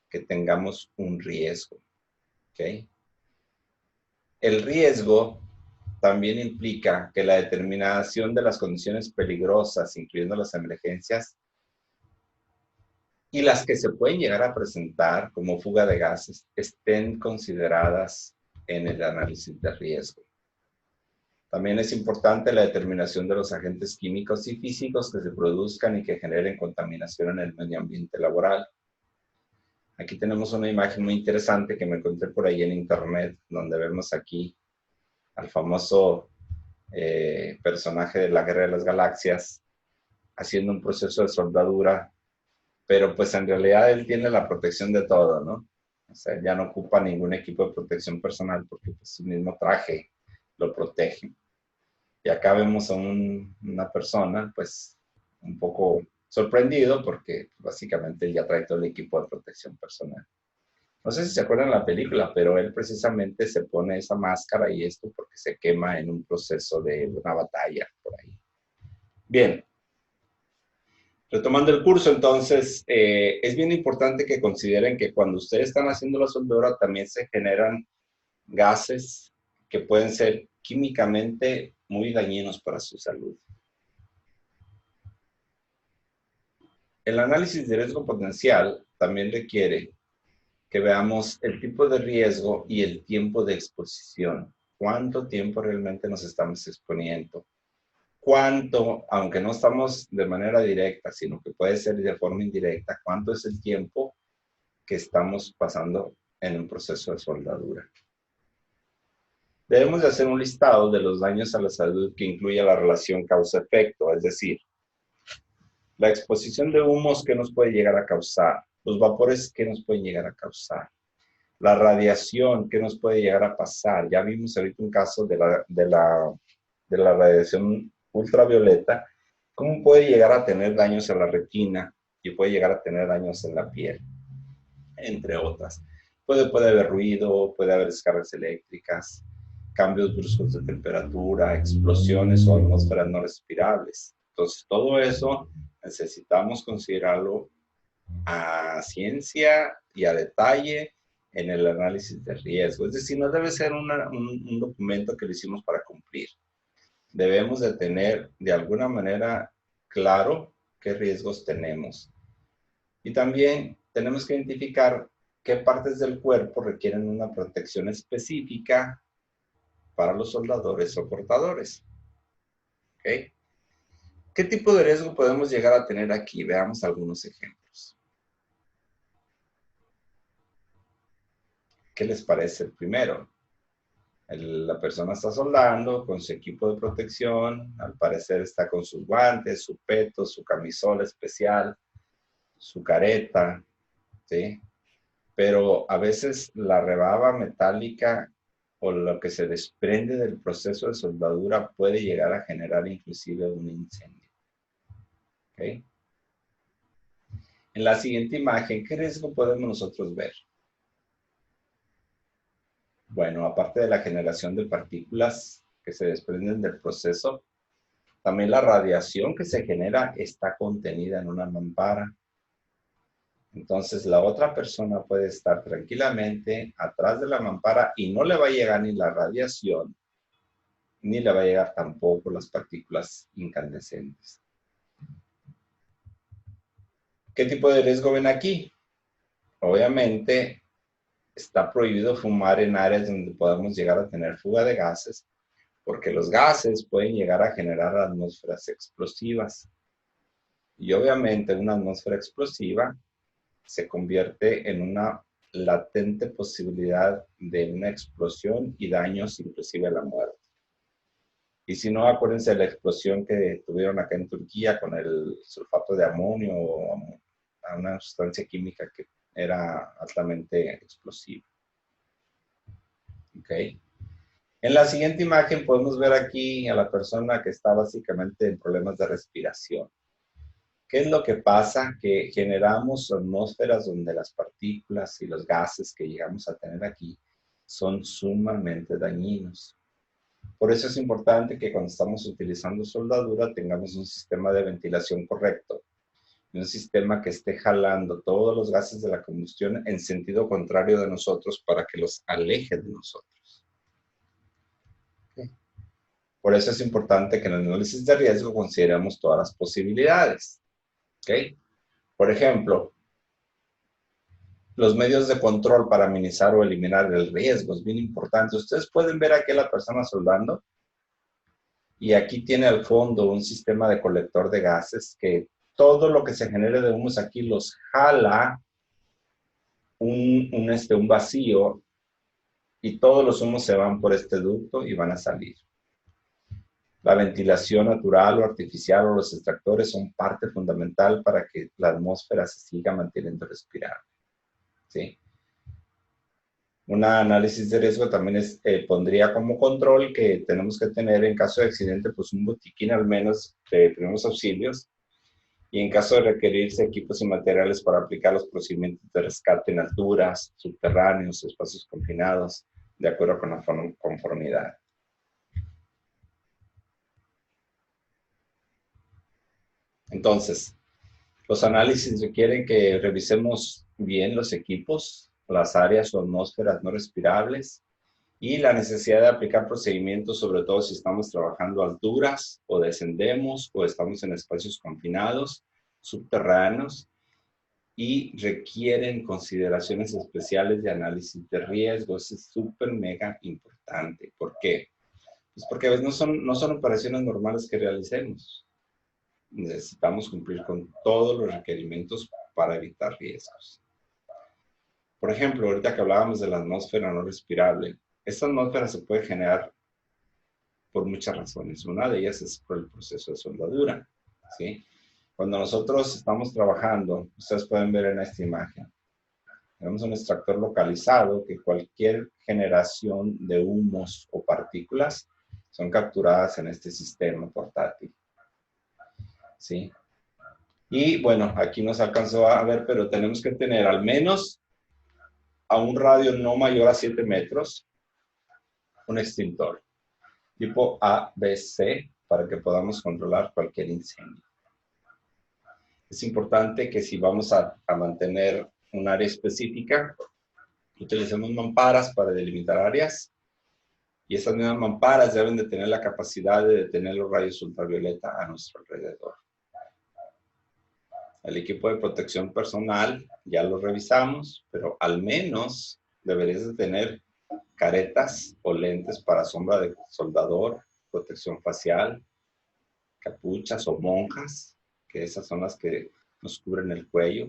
que tengamos un riesgo. ¿Okay? El riesgo también implica que la determinación de las condiciones peligrosas, incluyendo las emergencias, y las que se pueden llegar a presentar como fuga de gases, estén consideradas en el análisis de riesgo. También es importante la determinación de los agentes químicos y físicos que se produzcan y que generen contaminación en el medio ambiente laboral. Aquí tenemos una imagen muy interesante que me encontré por ahí en internet, donde vemos aquí al famoso personaje de la Guerra de las Galaxias haciendo un proceso de soldadura, pero pues en realidad él tiene la protección de todo, ¿no? O sea, ya no ocupa ningún equipo de protección personal porque pues, su mismo traje lo protege. Y acá vemos a una persona, pues, un poco sorprendido porque básicamente él ya trae todo el equipo de protección personal. No sé si se acuerdan de la película, pero él precisamente se pone esa máscara y esto porque se quema en un proceso de una batalla por ahí. Bien. Retomando el curso, entonces, es bien importante que consideren que cuando ustedes están haciendo la soldadura también se generan gases que pueden ser químicamente muy dañinos para su salud. El análisis de riesgo potencial también requiere que veamos el tipo de riesgo y el tiempo de exposición. ¿Cuánto tiempo realmente nos estamos exponiendo? ¿Cuánto, aunque no estamos de manera directa, sino que puede ser de forma indirecta, cuánto es el tiempo que estamos pasando en un proceso de soldadura? Debemos de hacer un listado de los daños a la salud que incluya la relación causa-efecto, es decir, la exposición de humos que nos puede llegar a causar, Los vapores, ¿qué nos pueden llegar a causar? La radiación, ¿qué nos puede llegar a pasar? Ya vimos ahorita un caso de la radiación ultravioleta, cómo puede llegar a tener daños a la retina y puede llegar a tener daños en la piel, entre otras. Puede haber ruido, puede haber descargas eléctricas, cambios bruscos de temperatura, explosiones o atmósferas no respirables. Entonces, todo eso necesitamos considerarlo a ciencia y a detalle en el análisis de riesgo. Es decir, no debe ser un documento que lo hicimos para cumplir. Debemos de tener de alguna manera claro qué riesgos tenemos. Y también tenemos que identificar qué partes del cuerpo requieren una protección específica para los soldadores o portadores. ¿Okay? ¿Qué tipo de riesgo podemos llegar a tener aquí? Veamos algunos ejemplos. ¿Qué les parece el primero? La persona está soldando con su equipo de protección, al parecer está con sus guantes, su peto, su camisola especial, su careta, ¿sí? Pero a veces la rebaba metálica o lo que se desprende del proceso de soldadura puede llegar a generar inclusive un incendio. ¿Okay? En la siguiente imagen, ¿qué riesgo podemos nosotros ver? Bueno, aparte de la generación de partículas que se desprenden del proceso, también la radiación que se genera está contenida en una mampara. Entonces, la otra persona puede estar tranquilamente atrás de la mampara y no le va a llegar ni la radiación, ni le va a llegar tampoco las partículas incandescentes. ¿Qué tipo de riesgo ven aquí? Obviamente, está prohibido fumar en áreas donde podamos llegar a tener fuga de gases, porque los gases pueden llegar a generar atmósferas explosivas. Y obviamente una atmósfera explosiva se convierte en una latente posibilidad de una explosión y daños inclusive a la muerte. Y si no, acuérdense de la explosión que tuvieron acá en Turquía con el sulfato de amonio o una sustancia química que era altamente explosiva. ¿Ok? En la siguiente imagen podemos ver aquí a la persona que está básicamente en problemas de respiración. ¿Qué es lo que pasa? Que generamos atmósferas donde las partículas y los gases que llegamos a tener aquí son sumamente dañinos. Por eso es importante que cuando estamos utilizando soldadura tengamos un sistema de ventilación correcto y un sistema que esté jalando todos los gases de la combustión en sentido contrario de nosotros para que los aleje de nosotros. Por eso es importante que en el análisis de riesgo consideremos todas las posibilidades. ¿Okay? Por ejemplo, los medios de control para minimizar o eliminar el riesgo es bien importante. Ustedes pueden ver aquí a la persona soldando y aquí tiene al fondo un sistema de colector de gases que todo lo que se genere de humos aquí los jala un vacío y todos los humos se van por este ducto y van a salir. La ventilación natural o artificial o los extractores son parte fundamental para que la atmósfera se siga manteniendo respirable. ¿Sí? Un análisis de riesgo también pondría como control que tenemos que tener en caso de accidente pues un botiquín al menos de primeros auxilios y en caso de requerirse equipos y materiales para aplicar los procedimientos de rescate en alturas, subterráneos, espacios confinados, de acuerdo con la conformidad. Entonces, los análisis requieren que revisemos bien los equipos, las áreas o atmósferas no respirables y la necesidad de aplicar procedimientos, sobre todo si estamos trabajando a alturas o descendemos o estamos en espacios confinados, subterráneos y requieren consideraciones especiales de análisis de riesgo. Eso es súper mega importante. ¿Por qué? Pues porque a veces no son operaciones normales que realicemos. Necesitamos cumplir con todos los requerimientos para evitar riesgos. Por ejemplo, ahorita que hablábamos de la atmósfera no respirable, esta atmósfera se puede generar por muchas razones. Una de ellas es por el proceso de soldadura, ¿sí? Cuando nosotros estamos trabajando, ustedes pueden ver en esta imagen, tenemos un extractor localizado que cualquier generación de humos o partículas son capturadas en este sistema portátil. ¿Sí? Y bueno, aquí nos alcanzó a ver, pero tenemos que tener al menos a un radio no mayor a 7 metros un extintor tipo A, B, C para que podamos controlar cualquier incendio. Es importante que si vamos a mantener un área específica, utilicemos mamparas para delimitar áreas y esas mismas mamparas deben de tener la capacidad de detener los rayos ultravioleta a nuestro alrededor. El equipo de protección personal ya lo revisamos, pero al menos deberías de tener caretas o lentes para sombra de soldador, protección facial, capuchas o monjas, que esas son las que nos cubren el cuello,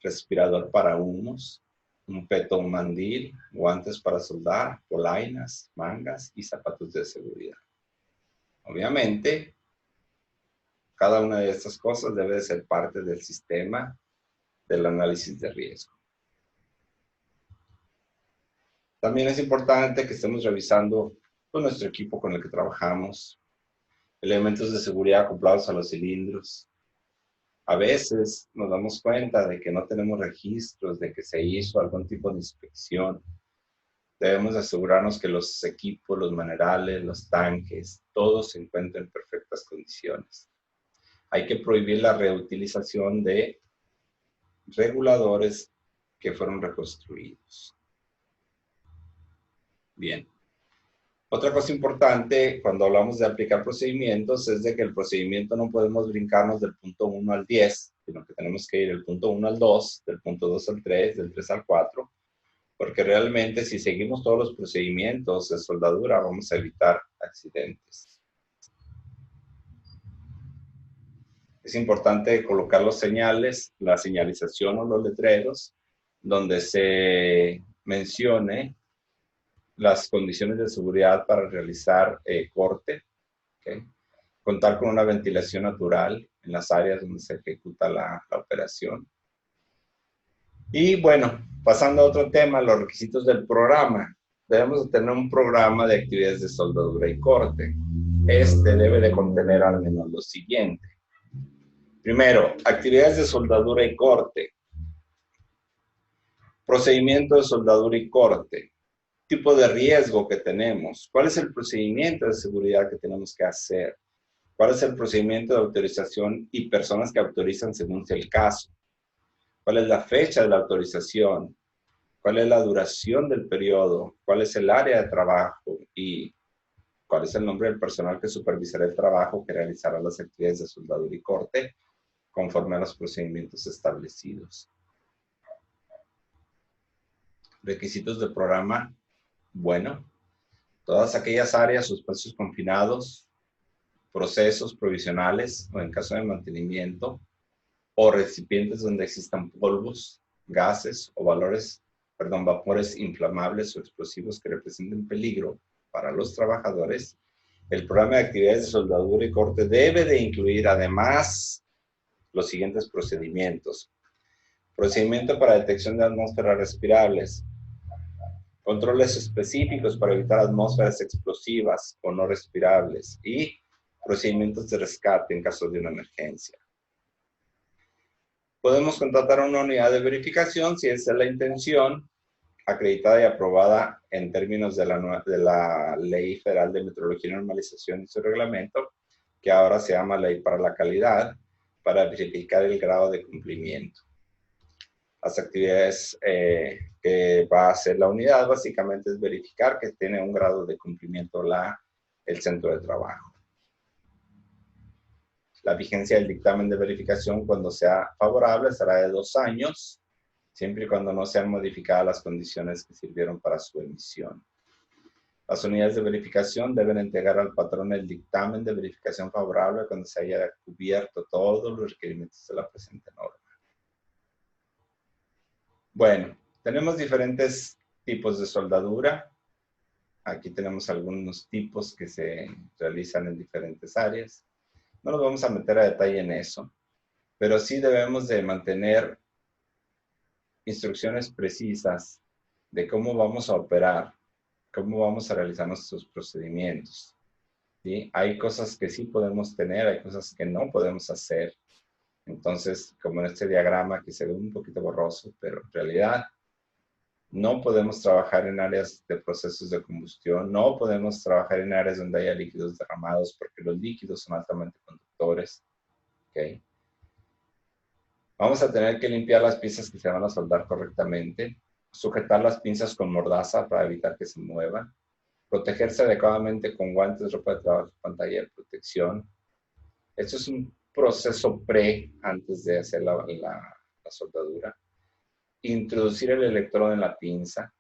respirador para humos, un peto, un mandil, guantes para soldar, polainas, mangas y zapatos de seguridad. Obviamente, cada una de estas cosas debe de ser parte del sistema del análisis de riesgo. También es importante que estemos revisando con nuestro equipo con el que trabajamos, elementos de seguridad acoplados a los cilindros. A veces nos damos cuenta de que no tenemos registros de que se hizo algún tipo de inspección. Debemos asegurarnos que los equipos, los manerales, los tanques, todos se encuentren en perfectas condiciones. Hay que prohibir la reutilización de reguladores que fueron reconstruidos. Bien. Otra cosa importante cuando hablamos de aplicar procedimientos es de que el procedimiento no podemos brincarnos del punto 1 al 10, sino que tenemos que ir del punto 1 al 2, del punto 2 al 3, del 3 al 4, porque realmente si seguimos todos los procedimientos de soldadura vamos a evitar accidentes. Es importante colocar los señales, la señalización o los letreros, donde se mencione las condiciones de seguridad para realizar corte, ¿okay? Contar con una ventilación natural en las áreas donde se ejecuta la operación. Y bueno, pasando a otro tema, los requisitos del programa. Debemos de tener un programa de actividades de soldadura y corte. Este debe de contener al menos lo siguiente. Primero, actividades de soldadura y corte. Procedimiento de soldadura y corte. Tipo de riesgo que tenemos, cuál es el procedimiento de seguridad que tenemos que hacer, cuál es el procedimiento de autorización y personas que autorizan según sea el caso, cuál es la fecha de la autorización, cuál es la duración del periodo, cuál es el área de trabajo y cuál es el nombre del personal que supervisará el trabajo que realizará las actividades de soldadura y corte conforme a los procedimientos establecidos. Requisitos del programa. Bueno, todas aquellas áreas o espacios confinados, procesos provisionales o en caso de mantenimiento, o recipientes donde existan polvos, gases o vapores inflamables o explosivos que representen peligro para los trabajadores, el programa de actividades de soldadura y corte debe de incluir además los siguientes procedimientos. Procedimiento para detección de atmósferas respirables. Controles específicos para evitar atmósferas explosivas o no respirables y procedimientos de rescate en caso de una emergencia. Podemos contratar una unidad de verificación si esa es la intención, acreditada y aprobada en términos de la Ley Federal de Metrología y Normalización y su reglamento, que ahora se llama Ley para la Calidad, para verificar el grado de cumplimiento. Las actividades que va a hacer la unidad básicamente es verificar que tiene un grado de cumplimiento el centro de trabajo. La vigencia del dictamen de verificación cuando sea favorable será de 2 años, siempre y cuando no sean modificadas las condiciones que sirvieron para su emisión. Las unidades de verificación deben entregar al patrón el dictamen de verificación favorable cuando se haya cubierto todos los requerimientos de la presente norma. Bueno, tenemos diferentes tipos de soldadura. Aquí tenemos algunos tipos que se realizan en diferentes áreas. No nos vamos a meter a detalle en eso. pero sí debemos de mantener instrucciones precisas de cómo vamos a operar, cómo vamos a realizar nuestros procedimientos. ¿Sí? Hay cosas que sí podemos tener, hay cosas que no podemos hacer. Entonces, como en este diagrama que se ve un poquito borroso, pero en realidad no podemos trabajar en áreas de procesos de combustión, no podemos trabajar en áreas donde haya líquidos derramados porque los líquidos son altamente conductores. ¿Okay? Vamos a tener que limpiar las piezas que se van a soldar correctamente, sujetar las pinzas con mordaza para evitar que se muevan, protegerse adecuadamente con guantes, ropa de trabajo, pantalla de protección. Esto es un proceso antes de hacer la soldadura. Introducir el electrodo en la pinza.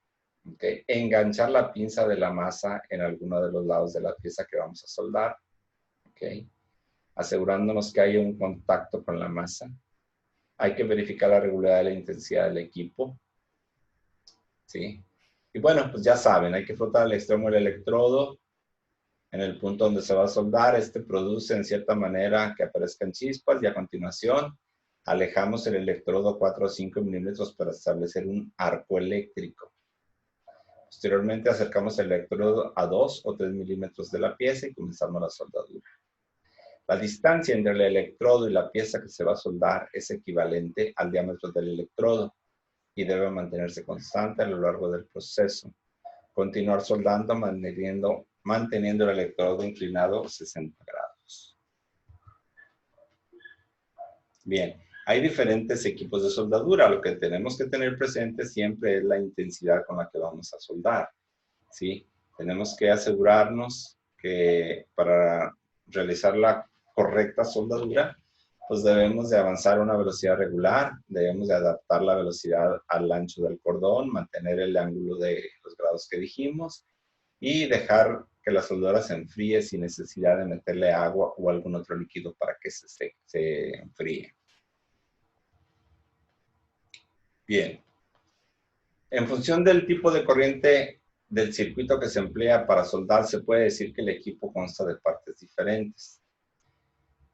¿Okay? Enganchar la pinza de la masa en alguno de los lados de la pieza que vamos a soldar. ¿Okay? Asegurándonos que haya un contacto con la masa. Hay que verificar la regularidad y la intensidad del equipo. ¿Sí? Y bueno, pues ya saben, hay que frotar al extremo del electrodo en el punto donde se va a soldar. Este produce en cierta manera que aparezcan chispas y a continuación alejamos el electrodo 4 o 5 milímetros para establecer un arco eléctrico. Posteriormente acercamos el electrodo a 2 o 3 milímetros de la pieza y comenzamos la soldadura. La distancia entre el electrodo y la pieza que se va a soldar es equivalente al diámetro del electrodo y debe mantenerse constante a lo largo del proceso. Continuar soldando manteniendo el electrodo inclinado 60 grados. Bien, hay diferentes equipos de soldadura. Lo que tenemos que tener presente siempre es la intensidad con la que vamos a soldar. ¿Sí? Tenemos que asegurarnos que para realizar la correcta soldadura, pues debemos de avanzar a una velocidad regular, debemos de adaptar la velocidad al ancho del cordón, mantener el ángulo de los grados que dijimos y dejar que la soldadura se enfríe sin necesidad de meterle agua o algún otro líquido para que se enfríe. Bien. En función del tipo de corriente del circuito que se emplea para soldar, se puede decir que el equipo consta de partes diferentes.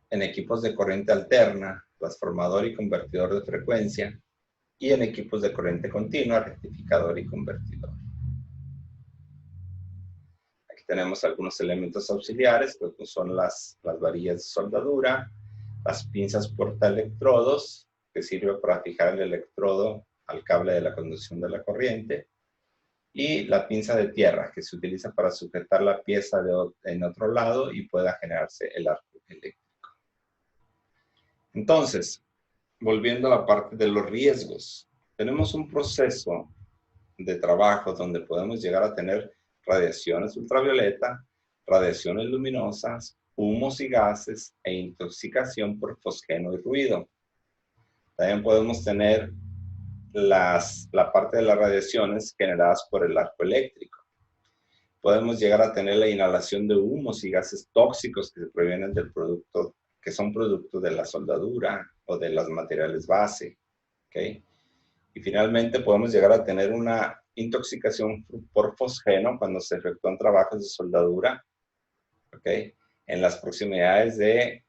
En equipos de corriente alterna, transformador y convertidor de frecuencia, y en equipos de corriente continua, rectificador y convertidor. Aquí tenemos algunos elementos auxiliares, que son las varillas de soldadura, las pinzas portaelectrodos, que sirve para fijar el electrodo al cable de la conducción de la corriente, y la pinza de tierra, que se utiliza para sujetar la pieza en otro lado y pueda generarse el arco eléctrico. Entonces, volviendo a la parte de los riesgos, tenemos un proceso de trabajo donde podemos llegar a tener radiaciones ultravioleta, radiaciones luminosas, humos y gases e intoxicación por fosgeno y ruido. También podemos tener la parte de las radiaciones generadas por el arco eléctrico. Podemos llegar a tener la inhalación de humos y gases tóxicos que provienen del producto, que son producto de la soldadura o de los materiales base. ¿Okay? Y finalmente podemos llegar a tener una intoxicación por fosgeno cuando se efectúan trabajos de soldadura, ¿okay? En las proximidades de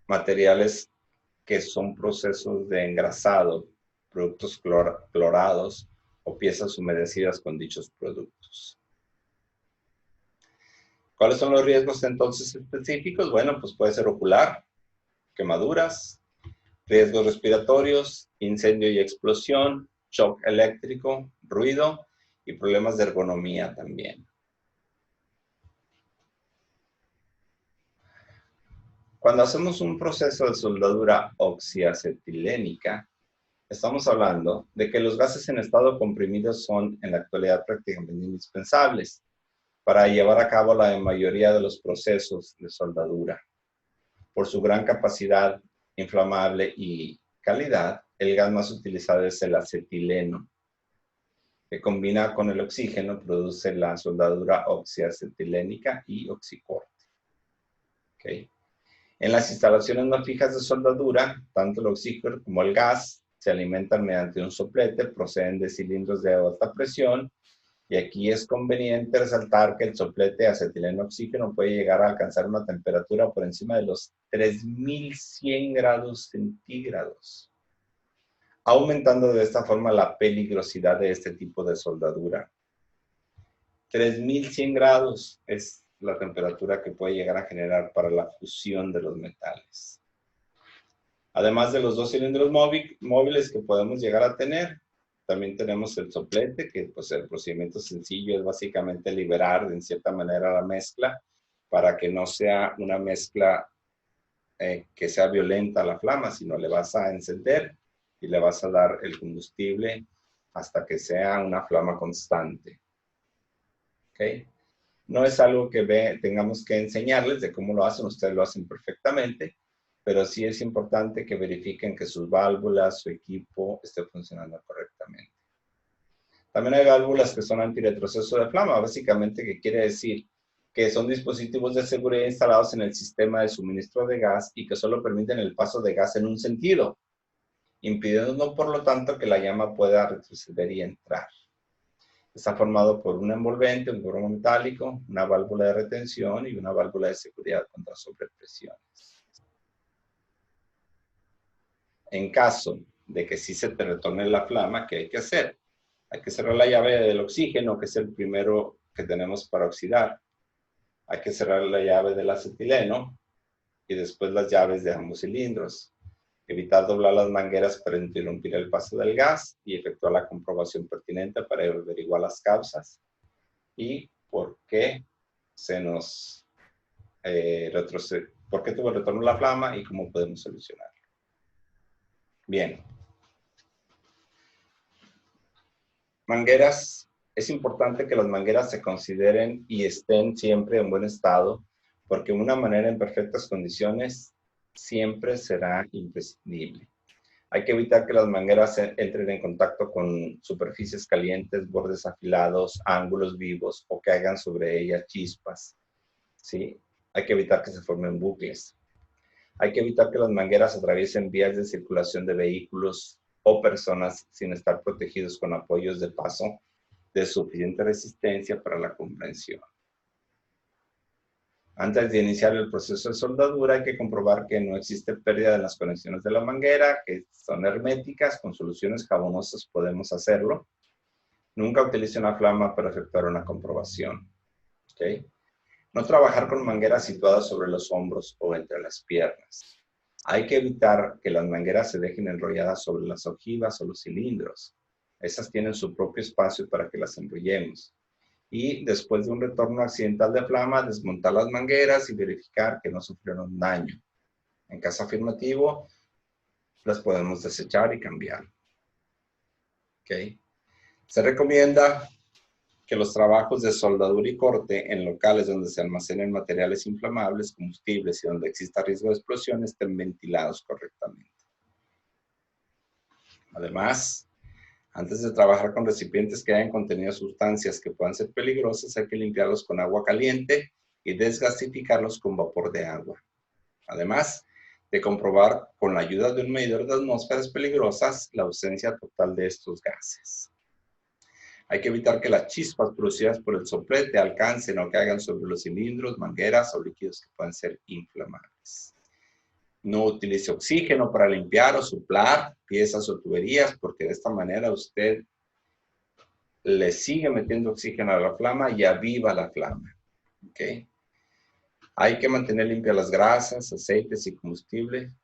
materiales que son procesos de engrasado, productos clorados o piezas humedecidas con dichos productos. ¿Cuáles son los riesgos entonces específicos? Bueno, pues puede ser ocular, quemaduras, riesgos respiratorios, incendio y explosión, shock eléctrico, ruido y problemas de ergonomía también. Cuando hacemos un proceso de soldadura oxiacetilénica, estamos hablando de que los gases en estado comprimido son en la actualidad prácticamente indispensables para llevar a cabo la mayoría de los procesos de soldadura. Por su gran capacidad inflamable y calidad, el gas más utilizado es el acetileno, que combina con el oxígeno, produce la soldadura oxiacetilénica y oxicorte. ¿Okay? En las instalaciones no fijas de soldadura, tanto el oxígeno como el gas se alimentan mediante un soplete, proceden de cilindros de alta presión Y aquí es conveniente resaltar que el soplete de acetileno-oxígeno puede llegar a alcanzar una temperatura por encima de los 3100 grados centígrados, aumentando de esta forma la peligrosidad de este tipo de soldadura. 3100 grados es la temperatura que puede llegar a generar para la fusión de los metales. Además de los dos cilindros móviles que podemos llegar a tener, también tenemos el soplete, que pues el procedimiento sencillo es básicamente liberar de cierta manera la mezcla para que no sea una mezcla que sea violenta a la flama, sino le vas a encender y le vas a dar el combustible hasta que sea una flama constante. ¿Ok? No es algo que tengamos que enseñarles de cómo lo hacen, ustedes lo hacen perfectamente, pero sí es importante que verifiquen que sus válvulas, su equipo esté funcionando correctamente. También hay válvulas que son antirretroceso de flama, básicamente que quiere decir que son dispositivos de seguridad instalados en el sistema de suministro de gas y que solo permiten el paso de gas en un sentido, impidiendo por lo tanto que la llama pueda retroceder y entrar. Está formado por un envolvente, un bromo metálico, una válvula de retención y una válvula de seguridad contra sobrepresiones. En caso de que sí se te retorne la flama, ¿qué hay que hacer? Hay que cerrar la llave del oxígeno, que es el primero que tenemos para oxidar. Hay que cerrar la llave del acetileno y después las llaves de ambos cilindros. Evitar doblar las mangueras para interrumpir el paso del gas y efectuar la comprobación pertinente para averiguar las causas y por qué se nos por qué tuvo retorno la flama y cómo podemos solucionarlo. Bien. Mangueras. Es importante que las mangueras se consideren y estén siempre en buen estado, porque una manera en perfectas condiciones siempre será imprescindible. Hay que evitar que las mangueras entren en contacto con superficies calientes, bordes afilados, ángulos vivos o que hagan sobre ellas chispas, ¿sí? Hay que evitar que se formen bucles. Hay que evitar que las mangueras atraviesen vías de circulación de vehículos o personas sin estar protegidos con apoyos de paso de suficiente resistencia para la comprensión. Antes de iniciar el proceso de soldadura hay que comprobar que no existe pérdida en las conexiones de la manguera, que son herméticas, con soluciones jabonosas podemos hacerlo. Nunca utilice una flama para efectuar una comprobación. ¿Okay? No trabajar con mangueras situadas sobre los hombros o entre las piernas. Hay que evitar que las mangueras se dejen enrolladas sobre las ojivas o los cilindros. Esas tienen su propio espacio para que las enrollemos. Y después de un retorno accidental de flama, desmontar las mangueras y verificar que no sufrieron daño. En caso afirmativo, las podemos desechar y cambiar. ¿Okay? Se recomienda que los trabajos de soldadura y corte en locales donde se almacenen materiales inflamables, combustibles y donde exista riesgo de explosión estén ventilados correctamente. Además, antes de trabajar con recipientes que hayan contenido sustancias que puedan ser peligrosas, hay que limpiarlos con agua caliente y desgasificarlos con vapor de agua. Además de comprobar con la ayuda de un medidor de atmósferas peligrosas la ausencia total de estos gases. Hay que evitar que las chispas producidas por el soplete alcancen o caigan sobre los cilindros, mangueras o líquidos que puedan ser inflamables. No utilice oxígeno para limpiar o soplar piezas o tuberías, porque de esta manera usted le sigue metiendo oxígeno a la flama y aviva la flama. ¿Okay? Hay que mantener limpias las grasas, aceites y combustible.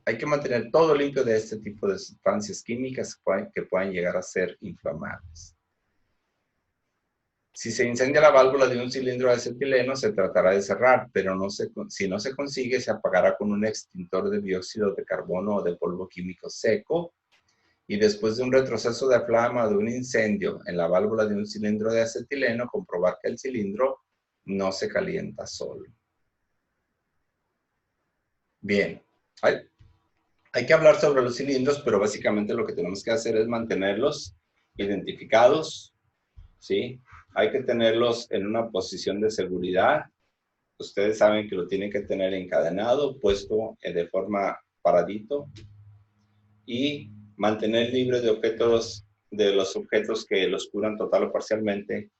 Hay que mantener todo limpio de este tipo de sustancias químicas que puedan llegar a ser inflamables. Si se incendia la válvula de un cilindro de acetileno, se tratará de cerrar, pero si no se consigue, se apagará con un extintor de dióxido de carbono o de polvo químico seco. Y después de un retroceso de flama o de un incendio en la válvula de un cilindro de acetileno, comprobar que el cilindro no se calienta solo. Bien, hay que hablar sobre los cilindros, pero básicamente lo que tenemos que hacer es mantenerlos identificados, ¿sí? Hay que tenerlos en una posición de seguridad. Ustedes saben que lo tienen que tener encadenado, puesto de forma paradito y mantener libre de objetos de los objetos que los curan total o parcialmente,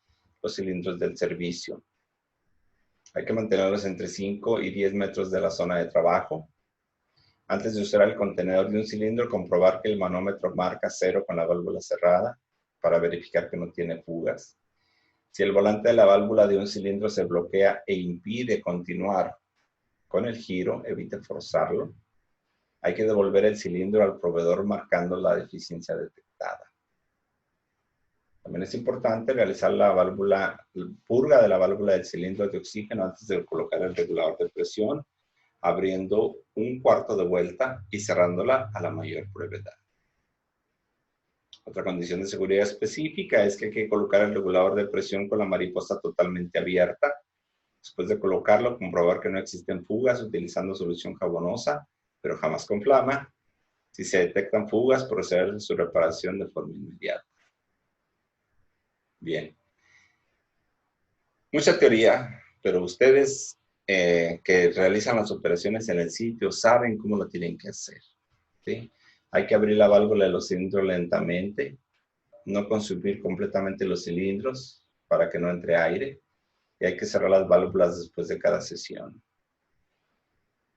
los cilindros del servicio. Hay que mantenerlos entre 5 y 10 metros de la zona de trabajo. Antes de usar el contenedor de un cilindro, comprobar que el manómetro marca 0 con la válvula cerrada para verificar que no tiene fugas. Si el volante de la válvula de un cilindro se bloquea e impide continuar con el giro, evite forzarlo. Hay que devolver el cilindro al proveedor marcando la deficiencia detectada. También es importante realizar la purga de la válvula del cilindro de oxígeno antes de colocar el regulador de presión, abriendo un cuarto de vuelta y cerrándola a la mayor brevedad. Otra condición de seguridad específica es que hay que colocar el regulador de presión con la mariposa totalmente abierta. Después de colocarlo, comprobar que no existen fugas utilizando solución jabonosa, pero jamás con flama. Si se detectan fugas, proceder a su reparación de forma inmediata. Bien. Mucha teoría, pero ustedes que realizan las operaciones en el sitio saben cómo lo tienen que hacer, ¿sí? Hay que abrir la válvula de los cilindros lentamente, no consumir completamente los cilindros para que no entre aire, y hay que cerrar las válvulas después de cada sesión.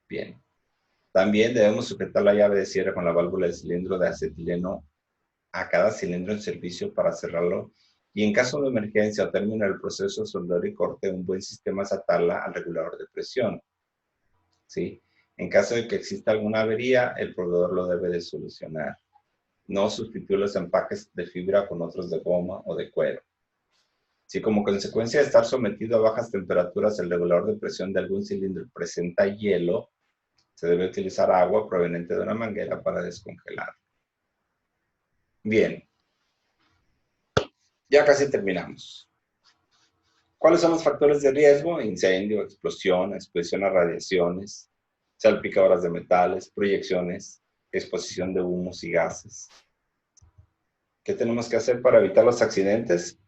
Bien. También debemos sujetar la llave de cierre con la válvula del cilindro de acetileno a cada cilindro en servicio para cerrarlo, y en caso de emergencia o término del proceso de soldadura y corte, un buen sistema es atarla al regulador de presión, ¿sí? En caso de que exista alguna avería, el proveedor lo debe de solucionar. No sustituir los empaques de fibra con otros de goma o de cuero. Si como consecuencia de estar sometido a bajas temperaturas el regulador de presión de algún cilindro presenta hielo, se debe utilizar agua proveniente de una manguera para descongelarlo. Bien. Ya casi terminamos. ¿Cuáles son los factores de riesgo? Incendio, explosión, exposición a radiaciones, salpicadoras de metales, proyecciones, exposición de humos y gases. ¿Qué tenemos que hacer para evitar los accidentes?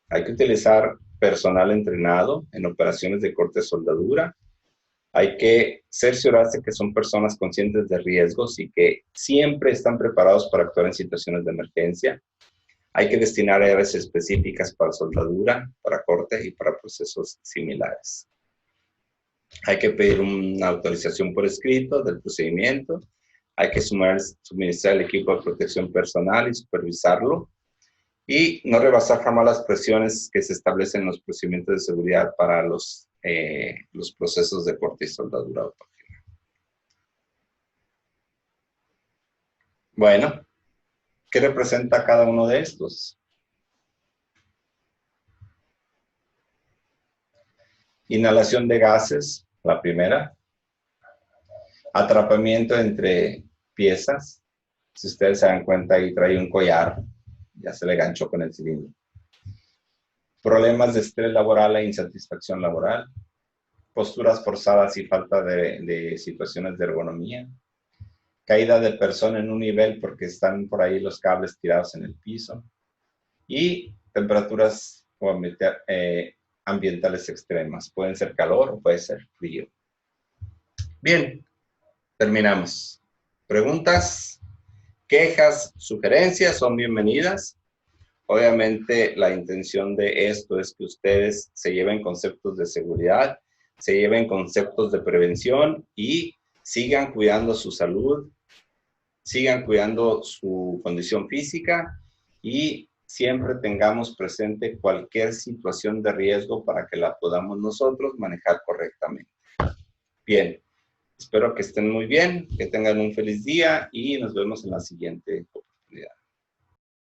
Hay que utilizar personal entrenado en operaciones de corte de soldadura. Hay que cerciorarse que son personas conscientes de riesgos y que siempre están preparados para actuar en situaciones de emergencia. Hay que destinar áreas específicas para soldadura, para corte y para procesos similares. Hay que pedir una autorización por escrito del procedimiento. Hay que suministrar el equipo de protección personal y supervisarlo. Y no rebasar jamás las presiones que se establecen en los procedimientos de seguridad para los procesos de corte y soldadura autógena. Bueno. ¿Qué representa cada uno de estos? Inhalación de gases, la primera. Atrapamiento entre piezas. Si ustedes se dan cuenta, ahí trae un collar. Ya se le ganchó con el cilindro. Problemas de estrés laboral e insatisfacción laboral. Posturas forzadas y falta de situaciones de ergonomía. Caída de persona en un nivel porque están por ahí los cables tirados en el piso. Y temperaturas ambientales extremas. Pueden ser calor o puede ser frío. Bien, terminamos. ¿Preguntas? ¿Quejas? ¿Sugerencias? Son bienvenidas. Obviamente la intención de esto es que ustedes se lleven conceptos de seguridad, se lleven conceptos de prevención y sigan cuidando su salud, sigan cuidando su condición física y siempre tengamos presente cualquier situación de riesgo para que la podamos nosotros manejar correctamente. Bien, espero que estén muy bien, que tengan un feliz día y nos vemos en la siguiente oportunidad.